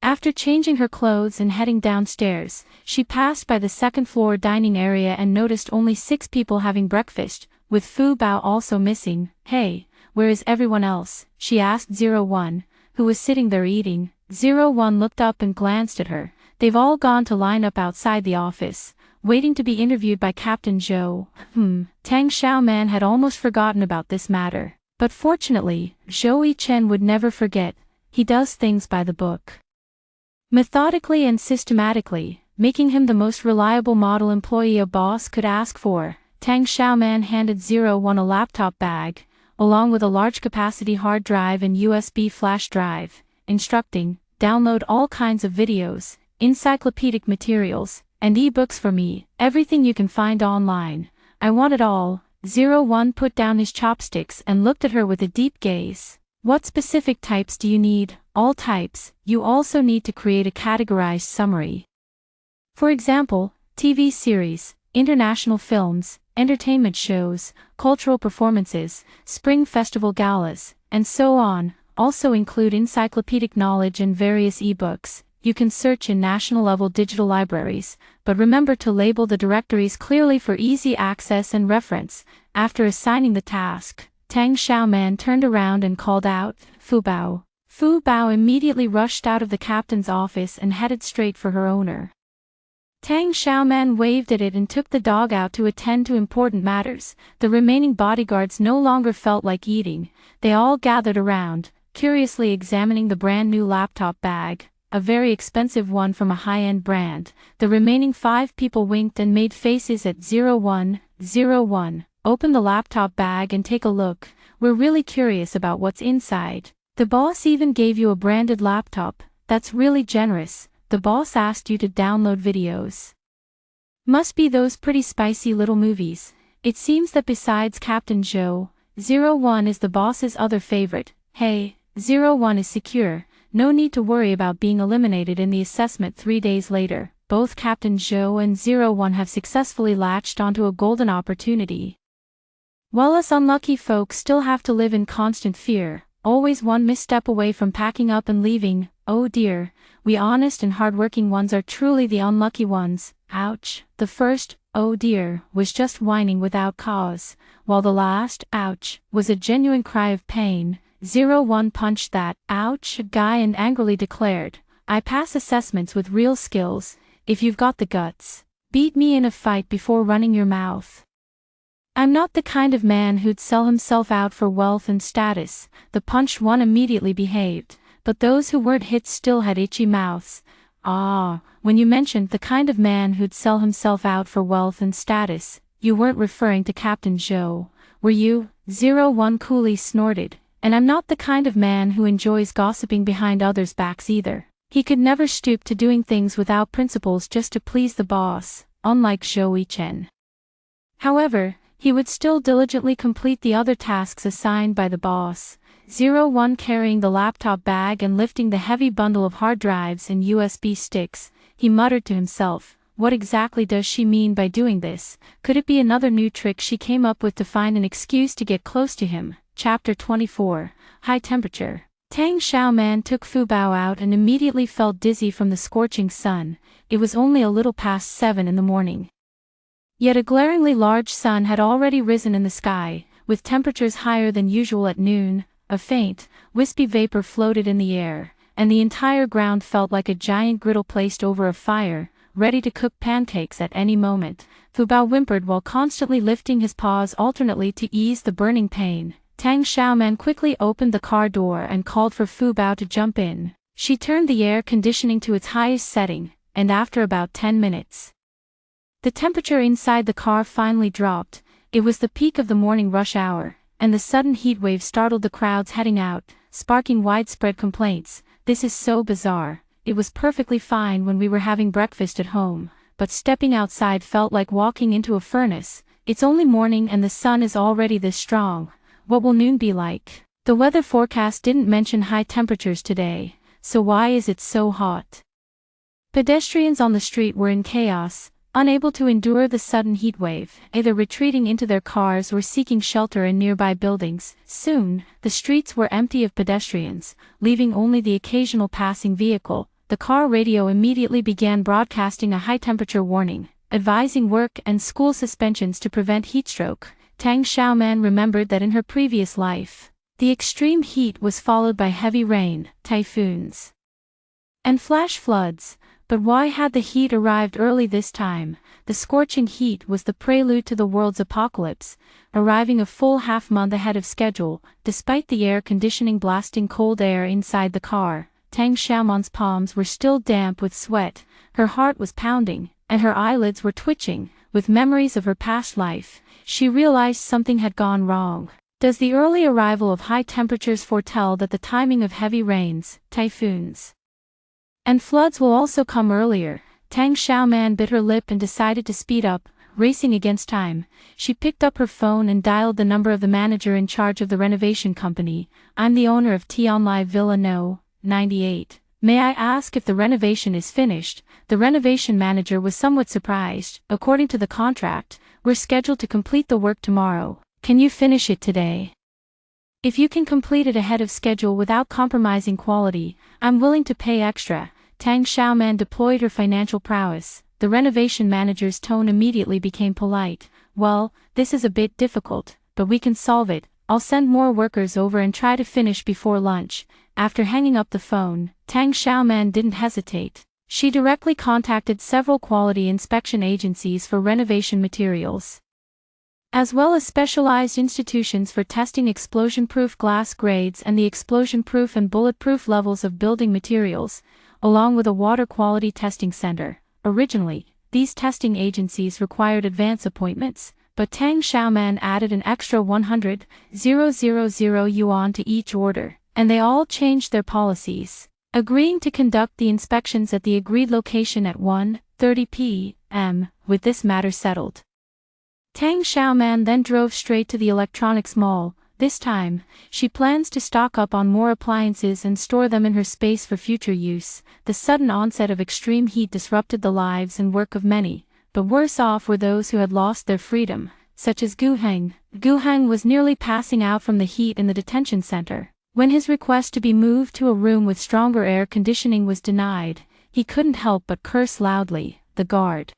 After changing her clothes and heading downstairs, she passed by the second-floor dining area and noticed only 6 people having breakfast, with Fu Bao also missing. "Hey, where is everyone else?" she asked 01, who was sitting there eating. 01 looked up and glanced at her. "They've all gone to line up outside the office, waiting to be interviewed by Captain Zhou." Tang Xiaoman had almost forgotten about this matter. But fortunately, Zhou Chen would never forget. He does things by the book, methodically and systematically, making him the most reliable model employee a boss could ask for. Tang Xiaoman handed 01 a laptop bag, along with a large-capacity hard drive and USB flash drive, instructing, "Download all kinds of videos, encyclopedic materials, and e-books for me, everything you can find online. I want it all." 01 put down his chopsticks and looked at her with a deep gaze. "What specific types do you need?" "All types." "You also need to create a categorized summary. For example, TV series, international films, entertainment shows, cultural performances, spring festival galas, and so on. Also include encyclopedic knowledge and various e-books. You can search in national-level digital libraries, but remember to label the directories clearly for easy access and reference." After assigning the task, Tang Xiaoman turned around and called out, "Fu Bao." Fu Bao immediately rushed out of the captain's office and headed straight for her owner. Tang Xiaoman waved at it and took the dog out to attend to important matters. The remaining bodyguards no longer felt like eating. They all gathered around, curiously examining the brand-new laptop bag, a very expensive one from a high-end brand. The remaining 5 people winked and made faces at 01. 01, open the laptop bag and take a look. We're really curious about what's inside. The boss even gave you a branded laptop. That's really generous. The boss asked you to download videos. Must be those pretty spicy little movies. It seems that besides Captain Zhou, 01 is the boss's other favorite. Hey, 01 is secure. No need to worry about being eliminated in the assessment 3 days later. Both Captain Zhou and 01 have successfully latched onto a golden opportunity. While us unlucky folks still have to live in constant fear, always one misstep away from packing up and leaving. Oh dear, we honest and hardworking ones are truly the unlucky ones. Ouch. The first, "Oh dear," was just whining without cause, while the last, "Ouch," was a genuine cry of pain. 01 punched that "ouch" guy and angrily declared, "I pass assessments with real skills. If you've got the guts, beat me in a fight before running your mouth. I'm not the kind of man who'd sell himself out for wealth and status." The punched one immediately behaved, but those who weren't hit still had itchy mouths. Ah, when you mentioned the kind of man who'd sell himself out for wealth and status, you weren't referring to Captain Joe, were you? 01 coolly snorted. And I'm not the kind of man who enjoys gossiping behind others' backs either. He could never stoop to doing things without principles just to please the boss, unlike Zhou Chen. However, he would still diligently complete the other tasks assigned by the boss. 01 carrying the laptop bag and lifting the heavy bundle of hard drives and USB sticks, he muttered to himself, what exactly does she mean by doing this? Could it be another new trick she came up with to find an excuse to get close to him? Chapter 24, High Temperature. Tang Xiaoman took Fu Bao out and immediately felt dizzy from the scorching sun. It was only a little past 7 in the morning. Yet a glaringly large sun had already risen in the sky, with temperatures higher than usual at noon. A faint, wispy vapor floated in the air, and the entire ground felt like a giant griddle placed over a fire, ready to cook pancakes at any moment. Fu Bao whimpered while constantly lifting his paws alternately to ease the burning pain. Tang Xiaoman quickly opened the car door and called for Fu Bao to jump in. She turned the air conditioning to its highest setting, and after about 10 minutes, the temperature inside the car finally dropped. It was the peak of the morning rush hour, and the sudden heat wave startled the crowds heading out, sparking widespread complaints. This is so bizarre. It was perfectly fine when we were having breakfast at home, but stepping outside felt like walking into a furnace. It's only morning and the sun is already this strong. What will noon be like? The weather forecast didn't mention high temperatures today, so why is it so hot? Pedestrians on the street were in chaos, unable to endure the sudden heat wave, either retreating into their cars or seeking shelter in nearby buildings. Soon, the streets were empty of pedestrians, leaving only the occasional passing vehicle. The car radio immediately began broadcasting a high-temperature warning, advising work and school suspensions to prevent heatstroke. Tang Xiaoman remembered that in her previous life, the extreme heat was followed by heavy rain, typhoons, and flash floods. But why had the heat arrived early this time? The scorching heat was the prelude to the world's apocalypse, arriving a full half-month ahead of schedule. Despite the air conditioning blasting cold air inside the car, Tang Xiaoman's palms were still damp with sweat, her heart was pounding, and her eyelids were twitching. With memories of her past life, she realized something had gone wrong. Does the early arrival of high temperatures foretell that the timing of heavy rains, typhoons, and floods will also come earlier? Tang Xiaoman bit her lip and decided to speed up, racing against time. She picked up her phone and dialed the number of the manager in charge of the renovation company. I'm the owner of Tianlai Villa No. 98. May I ask if the renovation is finished? The renovation manager was somewhat surprised. According to the contract, we're scheduled to complete the work tomorrow. Can you finish it today? If you can complete it ahead of schedule without compromising quality, I'm willing to pay extra. Tang Xiaoman deployed her financial prowess. The renovation manager's tone immediately became polite. Well, this is a bit difficult, but we can solve it. I'll send more workers over and try to finish before lunch. After hanging up the phone, Tang Xiaoman didn't hesitate. She directly contacted several quality inspection agencies for renovation materials, as well as specialized institutions for testing explosion-proof glass grades and the explosion-proof and bulletproof levels of building materials, along with a water quality testing center. Originally, these testing agencies required advance appointments, but Tang Xiaoman added an extra 100,000 yuan to each order, and they all changed their policies, agreeing to conduct the inspections at the agreed location at 1:30 p.m. With this matter settled, Tang Xiaoman then drove straight to the electronics mall. This time, she plans to stock up on more appliances and store them in her space for future use. The sudden onset of extreme heat disrupted the lives and work of many, but worse off were those who had lost their freedom, such as Gu Heng. Gu Heng was nearly passing out from the heat in the detention center. When his request to be moved to a room with stronger air conditioning was denied, he couldn't help but curse loudly. The guard,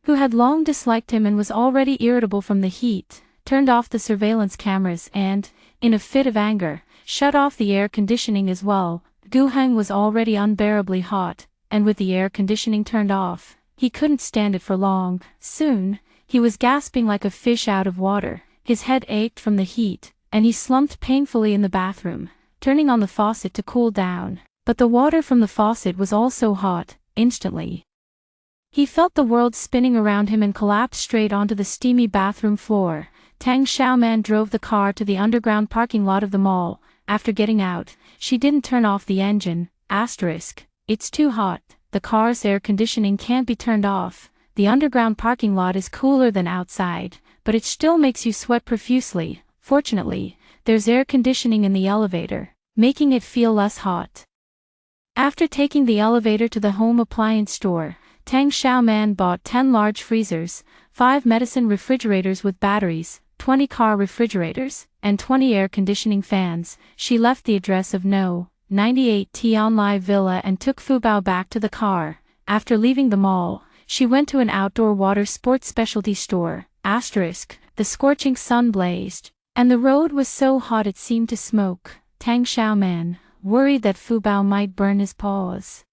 who had long disliked him and was already irritable from the heat, turned off the surveillance cameras and, in a fit of anger, shut off the air conditioning as well. Gu Heng was already unbearably hot, and with the air conditioning turned off, he couldn't stand it for long. Soon, he was gasping like a fish out of water, his head ached from the heat, and he slumped painfully in the bathroom. turning on the faucet to cool down. But the water from the faucet was also hot, instantly. He felt the world spinning around him and collapsed straight onto the steamy bathroom floor. Tang Xiaoman drove the car to the underground parking lot of the mall. After getting out, she didn't turn off the engine. It's too hot. The car's air conditioning can't be turned off. The underground parking lot is cooler than outside, but it still makes you sweat profusely. Fortunately, there's air conditioning in the elevator, making it feel less hot. After taking the elevator to the home appliance store, Tang Xiaoman bought 10 large freezers, 5 medicine refrigerators with batteries, 20 car refrigerators, and 20 air conditioning fans. She left the address of No. 98 Tianlai Villa and took Fubao back to the car. After leaving the mall, she went to an outdoor water sports specialty store. The scorching sun blazed, and the road was so hot it seemed to smoke. Tang Xiaoman, worried that Fubao might burn his paws,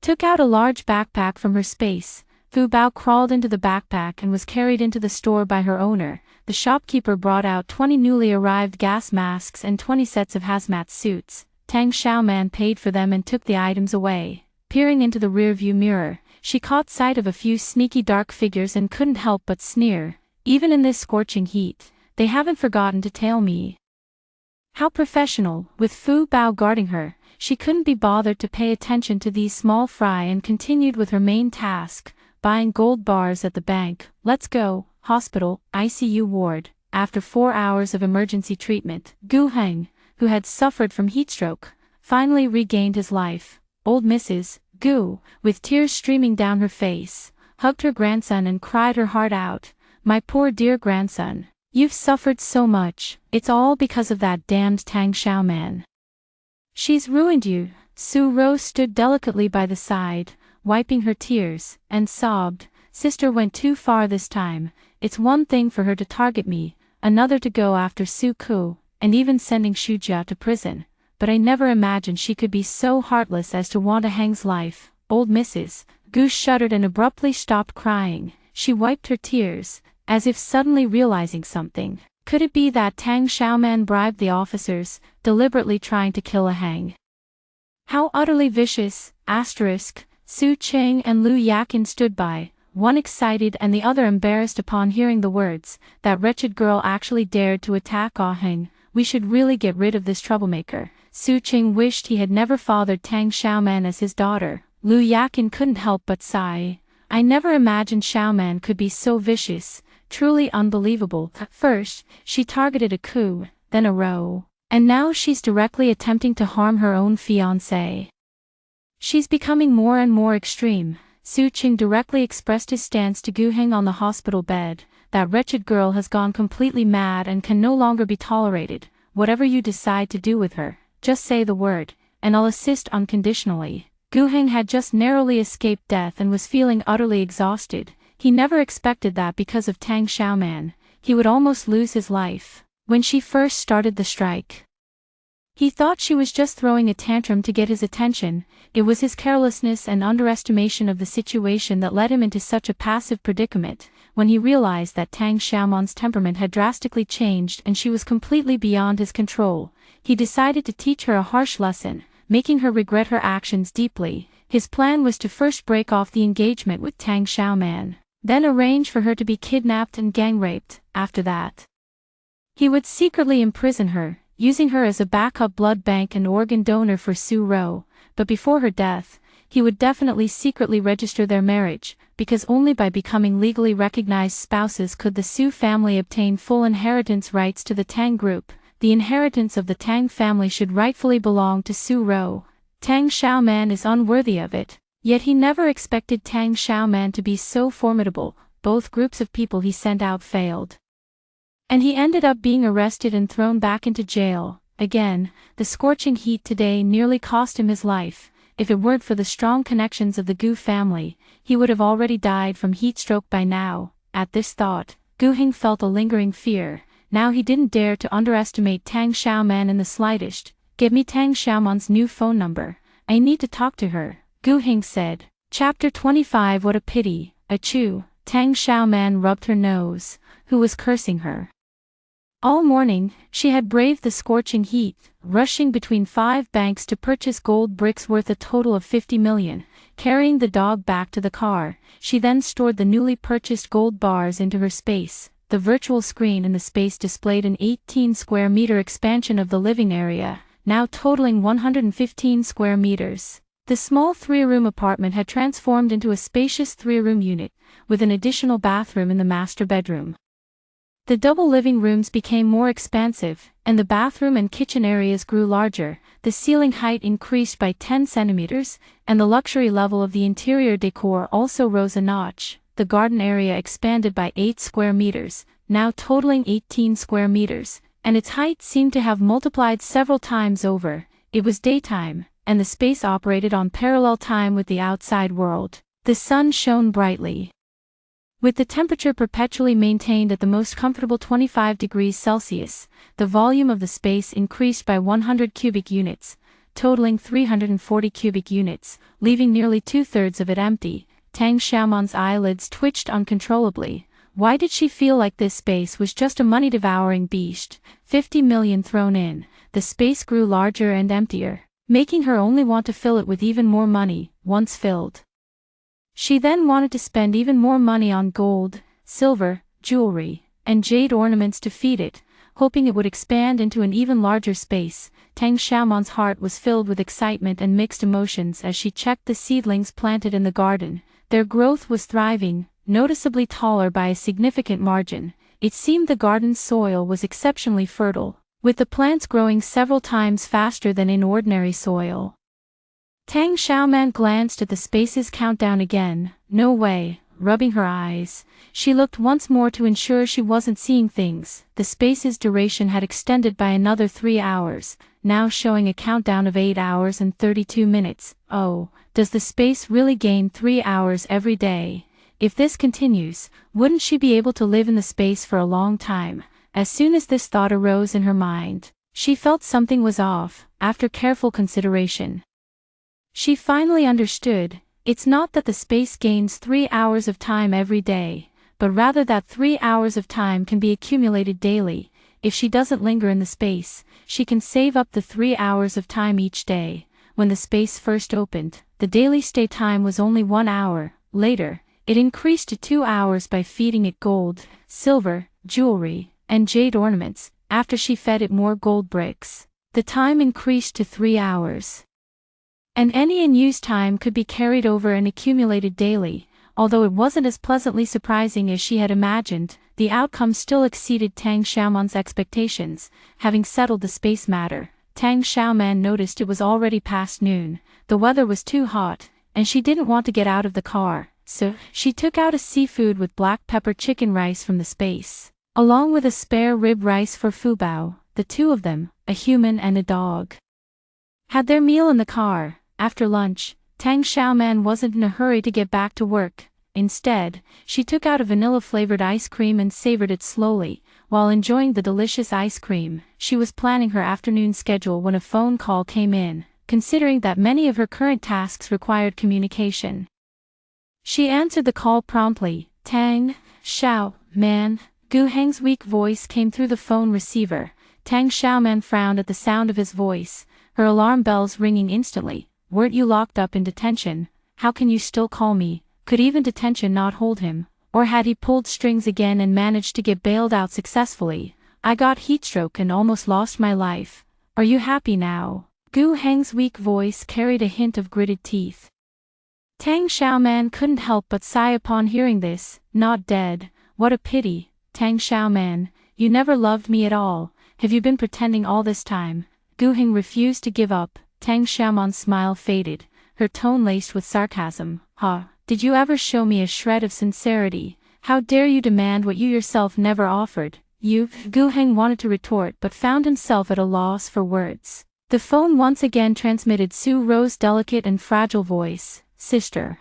took out a large backpack from her space. Fubao crawled into the backpack and was carried into the store by her owner. The shopkeeper brought out 20 newly arrived gas masks and 20 sets of hazmat suits. Tang Xiaoman paid for them and took the items away. Peering into the rearview mirror, she caught sight of a few sneaky dark figures and couldn't help but sneer. Even in this scorching heat, they haven't forgotten to tail me. How professional. With Fu Bao guarding her, she couldn't be bothered to pay attention to these small fry and continued with her main task, buying gold bars at the bank. Let's go. Hospital, ICU ward. After 4 hours of emergency treatment, Gu Heng, who had suffered from heatstroke, finally regained his life. Old Mrs. Gu, with tears streaming down her face, hugged her grandson and cried her heart out. My poor dear grandson, you've suffered so much. It's all because of that damned Tang Xiaoman. She's ruined you. Su Ro stood delicately by the side, wiping her tears, and sobbed. Sister went too far this time. It's one thing for her to target me, another to go after Su Ku, and even sending Shujia to prison, but I never imagined she could be so heartless as to want a Hang's life. Old Mrs. Gu shuddered and abruptly stopped crying. She wiped her tears, as if suddenly realizing something. Could it be that Tang Xiaoman bribed the officers, deliberately trying to kill a Hang? How utterly vicious! Su Cheng and Lu Yakin stood by, one excited and the other embarrassed upon hearing the words. That wretched girl actually dared to attack Ah Heng. We should really get rid of this troublemaker. Su Cheng wished he had never fathered Tang Xiaoman as his daughter. Lu Yakin couldn't help but sigh. I never imagined Xiaoman could be so vicious. Truly unbelievable. At first, she targeted a Ku, then a Ro, and now she's directly attempting to harm her own fiancé. She's becoming more and more extreme. Su Cheng directly expressed his stance to Gu Heng on the hospital bed. That wretched girl has gone completely mad and can no longer be tolerated. Whatever you decide to do with her, just say the word, and I'll assist unconditionally. Gu Heng had just narrowly escaped death and was feeling utterly exhausted. He never expected that because of Tang Xiaoman, he would almost lose his life. When she first started the strike, he thought she was just throwing a tantrum to get his attention. It was his carelessness and underestimation of the situation that led him into such a passive predicament. When he realized that Tang Xiaoman's temperament had drastically changed and she was completely beyond his control, he decided to teach her a harsh lesson, making her regret her actions deeply. His plan was to first break off the engagement with Tang Xiaoman, then arrange for her to be kidnapped and gang-raped. After that, he would secretly imprison her, using her as a backup blood bank and organ donor for Su Ro. But before her death, he would definitely secretly register their marriage, because only by becoming legally recognized spouses could the Su family obtain full inheritance rights to the Tang group. The inheritance of the Tang family should rightfully belong to Su Ro. Tang Xiaoman is unworthy of it, yet he never expected Tang Xiaoman to be so formidable. Both groups of people he sent out failed, and he ended up being arrested and thrown back into jail. Again, the scorching heat today nearly cost him his life. If it weren't for the strong connections of the Gu family, he would have already died from heat stroke by now. At this thought, Gu Heng felt a lingering fear. Now he didn't dare to underestimate Tang Xiaoman in the slightest. Give me Tang Xiaoman's new phone number. I need to talk to her, Gu Heng said. Chapter 25. What a pity. Achoo. Tang Xiaoman rubbed her nose. Who was cursing her? All morning, she had braved the scorching heat, rushing between 5 banks to purchase gold bricks worth a total of 50 million. Carrying the dog back to the car, she then stored the newly purchased gold bars into her space. The virtual screen in the space displayed an 18 square meter expansion of the living area, now totaling 115 square meters. The small 3-room apartment had transformed into a spacious 3-room unit, with an additional bathroom in the master bedroom. The double living rooms became more expansive, and the bathroom and kitchen areas grew larger. The ceiling height increased by 10 centimeters, and the luxury level of the interior decor also rose a notch. The garden area expanded by 8 square meters, now totaling 18 square meters, and its height seemed to have multiplied several times over. It was daytime, and the space operated on parallel time with the outside world. The sun shone brightly. With the temperature perpetually maintained at the most comfortable 25 degrees Celsius, the volume of the space increased by 100 cubic units, totaling 340 cubic units, leaving nearly 2/3 of it empty. Tang Xiaoman's eyelids twitched uncontrollably. Why did she feel like this space was just a money-devouring beast? 50 million thrown in, the space grew larger and emptier, making her only want to fill it with even more money. Once filled, she then wanted to spend even more money on gold, silver, jewelry, and jade ornaments to feed it, hoping it would expand into an even larger space. Tang Xiaoman's heart was filled with excitement and mixed emotions as she checked the seedlings planted in the garden. Their growth was thriving, noticeably taller by a significant margin. It seemed the garden's soil was exceptionally fertile, with the plants growing several times faster than in ordinary soil. Tang Xiaoman glanced at the space's countdown again. No way. Rubbing her eyes, she looked once more to ensure she wasn't seeing things. The space's duration had extended by another 3 hours, now showing a countdown of 8 hours and 32 minutes. Oh, does the space really gain 3 hours every day? If this continues, wouldn't she be able to live in the space for a long time? As soon as this thought arose in her mind, she felt something was off. After careful consideration, she finally understood. It's not that the space gains 3 hours of time every day, but rather that 3 hours of time can be accumulated daily. If she doesn't linger in the space, she can save up the 3 hours of time each day. When the space first opened, the daily stay time was only 1 hour. Later, it increased to 2 hours by feeding it gold, silver, jewelry, and jade ornaments. After she fed it more gold bricks, the time increased to 3 hours. And any unused time could be carried over and accumulated daily. Although it wasn't as pleasantly surprising as she had imagined, the outcome still exceeded Tang Xiaoman's expectations. Having settled the space matter, Tang Xiaoman noticed it was already past noon. The weather was too hot, and she didn't want to get out of the car, so she took out a seafood with black pepper chicken rice from the space, along with a spare rib rice for Fubao. The two of them, a human and a dog, had their meal in the car. After lunch, Tang Xiaoman wasn't in a hurry to get back to work. Instead, she took out a vanilla-flavored ice cream and savored it slowly. While enjoying the delicious ice cream, she was planning her afternoon schedule when a phone call came in. Considering that many of her current tasks required communication, she answered the call promptly. Tang Xiaoman. Gu Heng's weak voice came through the phone receiver. Tang Xiaoman frowned at the sound of his voice, her alarm bells ringing instantly. Weren't you locked up in detention? How can you still call me? Could even detention not hold him? Or had he pulled strings again and managed to get bailed out successfully? I got heatstroke and almost lost my life. Are you happy now? Gu Heng's weak voice carried a hint of gritted teeth. Tang Xiaoman couldn't help but sigh upon hearing this. Not dead. What a pity. Tang Xiaoman, you never loved me at all. Have you been pretending all this time? Gu Heng refused to give up. Tang Xiaoman's smile faded, her tone laced with sarcasm. Did you ever show me a shred of sincerity? How dare you demand what you yourself never offered? Gu Heng wanted to retort but found himself at a loss for words. The phone once again transmitted Su Ro's delicate and fragile voice. Sister,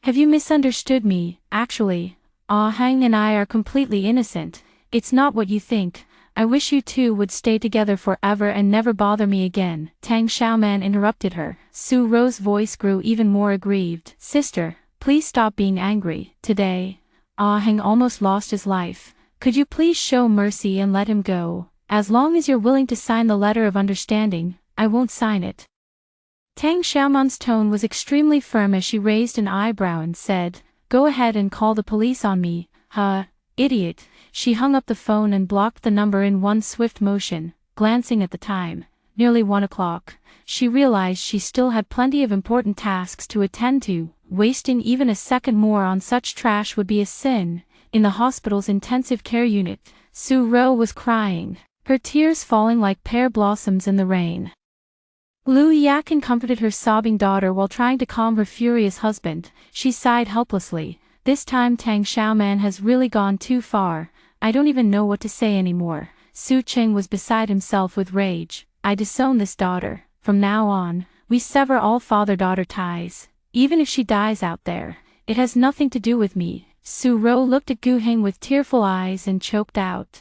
have you misunderstood me? Actually, Heng and I are completely innocent. It's not what you think. I wish you two would stay together forever and never bother me again. Tang Xiaoman interrupted her. Su Ro's voice grew even more aggrieved. Sister, please stop being angry. Today, Heng almost lost his life. Could you please show mercy and let him go? As long as you're willing to sign the letter of understanding, I won't sign it." Tang Xiaoman's tone was extremely firm as she raised an eyebrow and said, "Go ahead and call the police on me, huh, idiot." She hung up the phone and blocked the number in one swift motion, glancing at the time. Nearly 1 o'clock. She realized she still had plenty of important tasks to attend to. Wasting even a second more on such trash would be a sin. In the hospital's intensive care unit, Su Ro was crying, her tears falling like pear blossoms in the rain. Lu Yakin comforted her sobbing daughter while trying to calm her furious husband. She sighed helplessly. "This time Tang Xiaoman has really gone too far. I don't even know what to say anymore." Su Qing was beside himself with rage. "I disown this daughter. From now on, we sever all father-daughter ties. Even if she dies out there, it has nothing to do with me." Su Ro looked at Gu Heng with tearful eyes and choked out.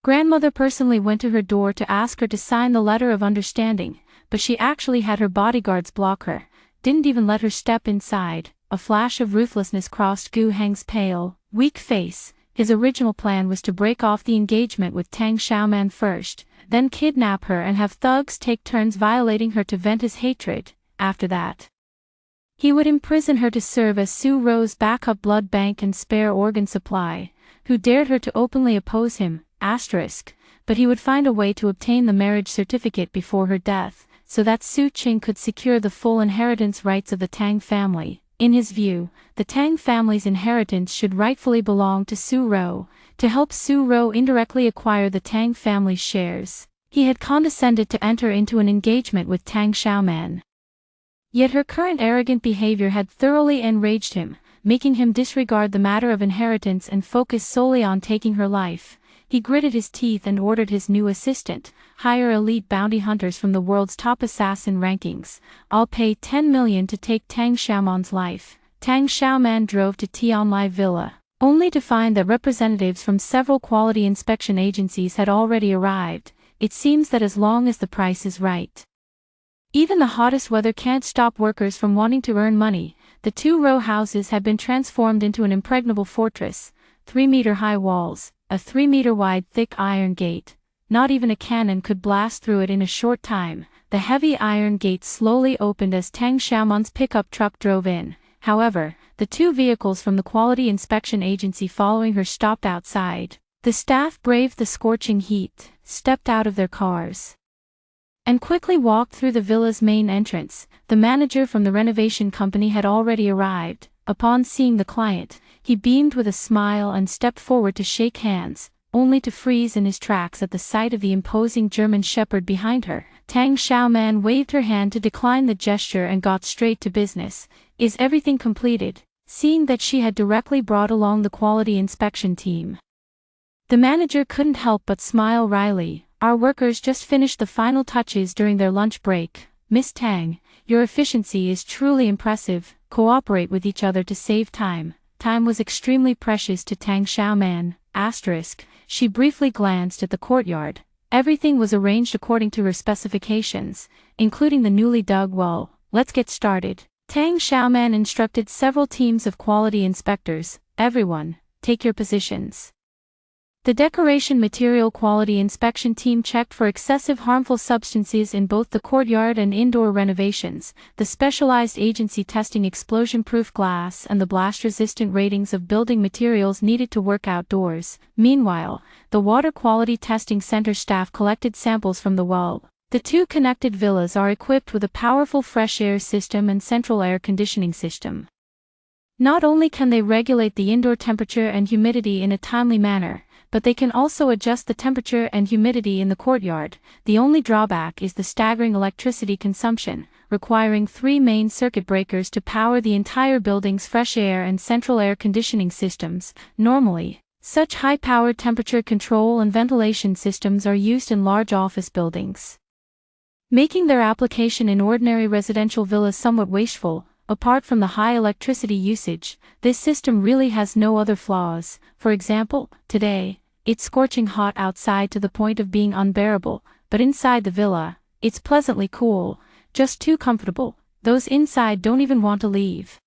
Grandmother personally went to her door to ask her to sign the letter of understanding, but she actually had her bodyguards block her, didn't even let her step inside. A flash of ruthlessness crossed Gu Heng's pale, weak face. His original plan was to break off the engagement with Tang Xiaoman first, then kidnap her and have thugs take turns violating her to vent his hatred. After that, he would imprison her to serve as Su Ro's backup blood bank and spare organ supply. Who dared her to openly oppose him? But he would find a way to obtain the marriage certificate before her death, so that Su Qing could secure the full inheritance rights of the Tang family. In his view, the Tang family's inheritance should rightfully belong to Su Ro. To help Su Ro indirectly acquire the Tang family's shares, he had condescended to enter into an engagement with Tang Xiaoman. Yet her current arrogant behavior had thoroughly enraged him, making him disregard the matter of inheritance and focus solely on taking her life. He gritted his teeth and ordered his new assistant, "Hire elite bounty hunters from the world's top assassin rankings. I'll pay 10 million to take Tang Xiaoman's life." Tang Xiaoman drove to Tianlai Villa, only to find that representatives from several quality inspection agencies had already arrived. It seems that as long as the price is right, even the hottest weather can't stop workers from wanting to earn money. The 2-row houses had been transformed into an impregnable fortress, 3-meter-high walls, a 3-meter-wide thick iron gate. Not even a cannon could blast through it in a short time. The heavy iron gate slowly opened as Tang Xiaoman's pickup truck drove in. However, the 2 vehicles from the quality inspection agency following her stopped outside. The staff braved the scorching heat, stepped out of their cars, and quickly walked through the villa's main entrance. The manager from the renovation company had already arrived. Upon seeing the client, he beamed with a smile and stepped forward to shake hands, only to freeze in his tracks at the sight of the imposing German shepherd behind her. Tang Xiaoman waved her hand to decline the gesture and got straight to business. "Is everything completed?" Seeing that she had directly brought along the quality inspection team, the manager couldn't help but smile wryly. "Our workers just finished the final touches during their lunch break. Miss Tang, your efficiency is truly impressive. Cooperate with each other to save time." Time was extremely precious to Tang Xiaoman. She briefly glanced at the courtyard. Everything was arranged according to her specifications, including the newly dug well. "Let's get started." Tang Xiaoman instructed several teams of quality inspectors. "Everyone, take your positions." The decoration material quality inspection team checked for excessive harmful substances in both the courtyard and indoor renovations. The specialized agency testing explosion-proof glass and the blast-resistant ratings of building materials needed to work outdoors. Meanwhile, the water quality testing center staff collected samples from the well. The 2 connected villas are equipped with a powerful fresh air system and central air conditioning system. Not only can they regulate the indoor temperature and humidity in a timely manner, but they can also adjust the temperature and humidity in the courtyard. The only drawback is the staggering electricity consumption, requiring 3 main circuit breakers to power the entire building's fresh air and central air conditioning systems. Normally, such high-powered temperature control and ventilation systems are used in large office buildings, making their application in ordinary residential villas somewhat wasteful. Apart from the high electricity usage, this system really has no other flaws. For example, today, it's scorching hot outside to the point of being unbearable, but inside the villa, it's pleasantly cool, just too comfortable. Those inside don't even want to leave.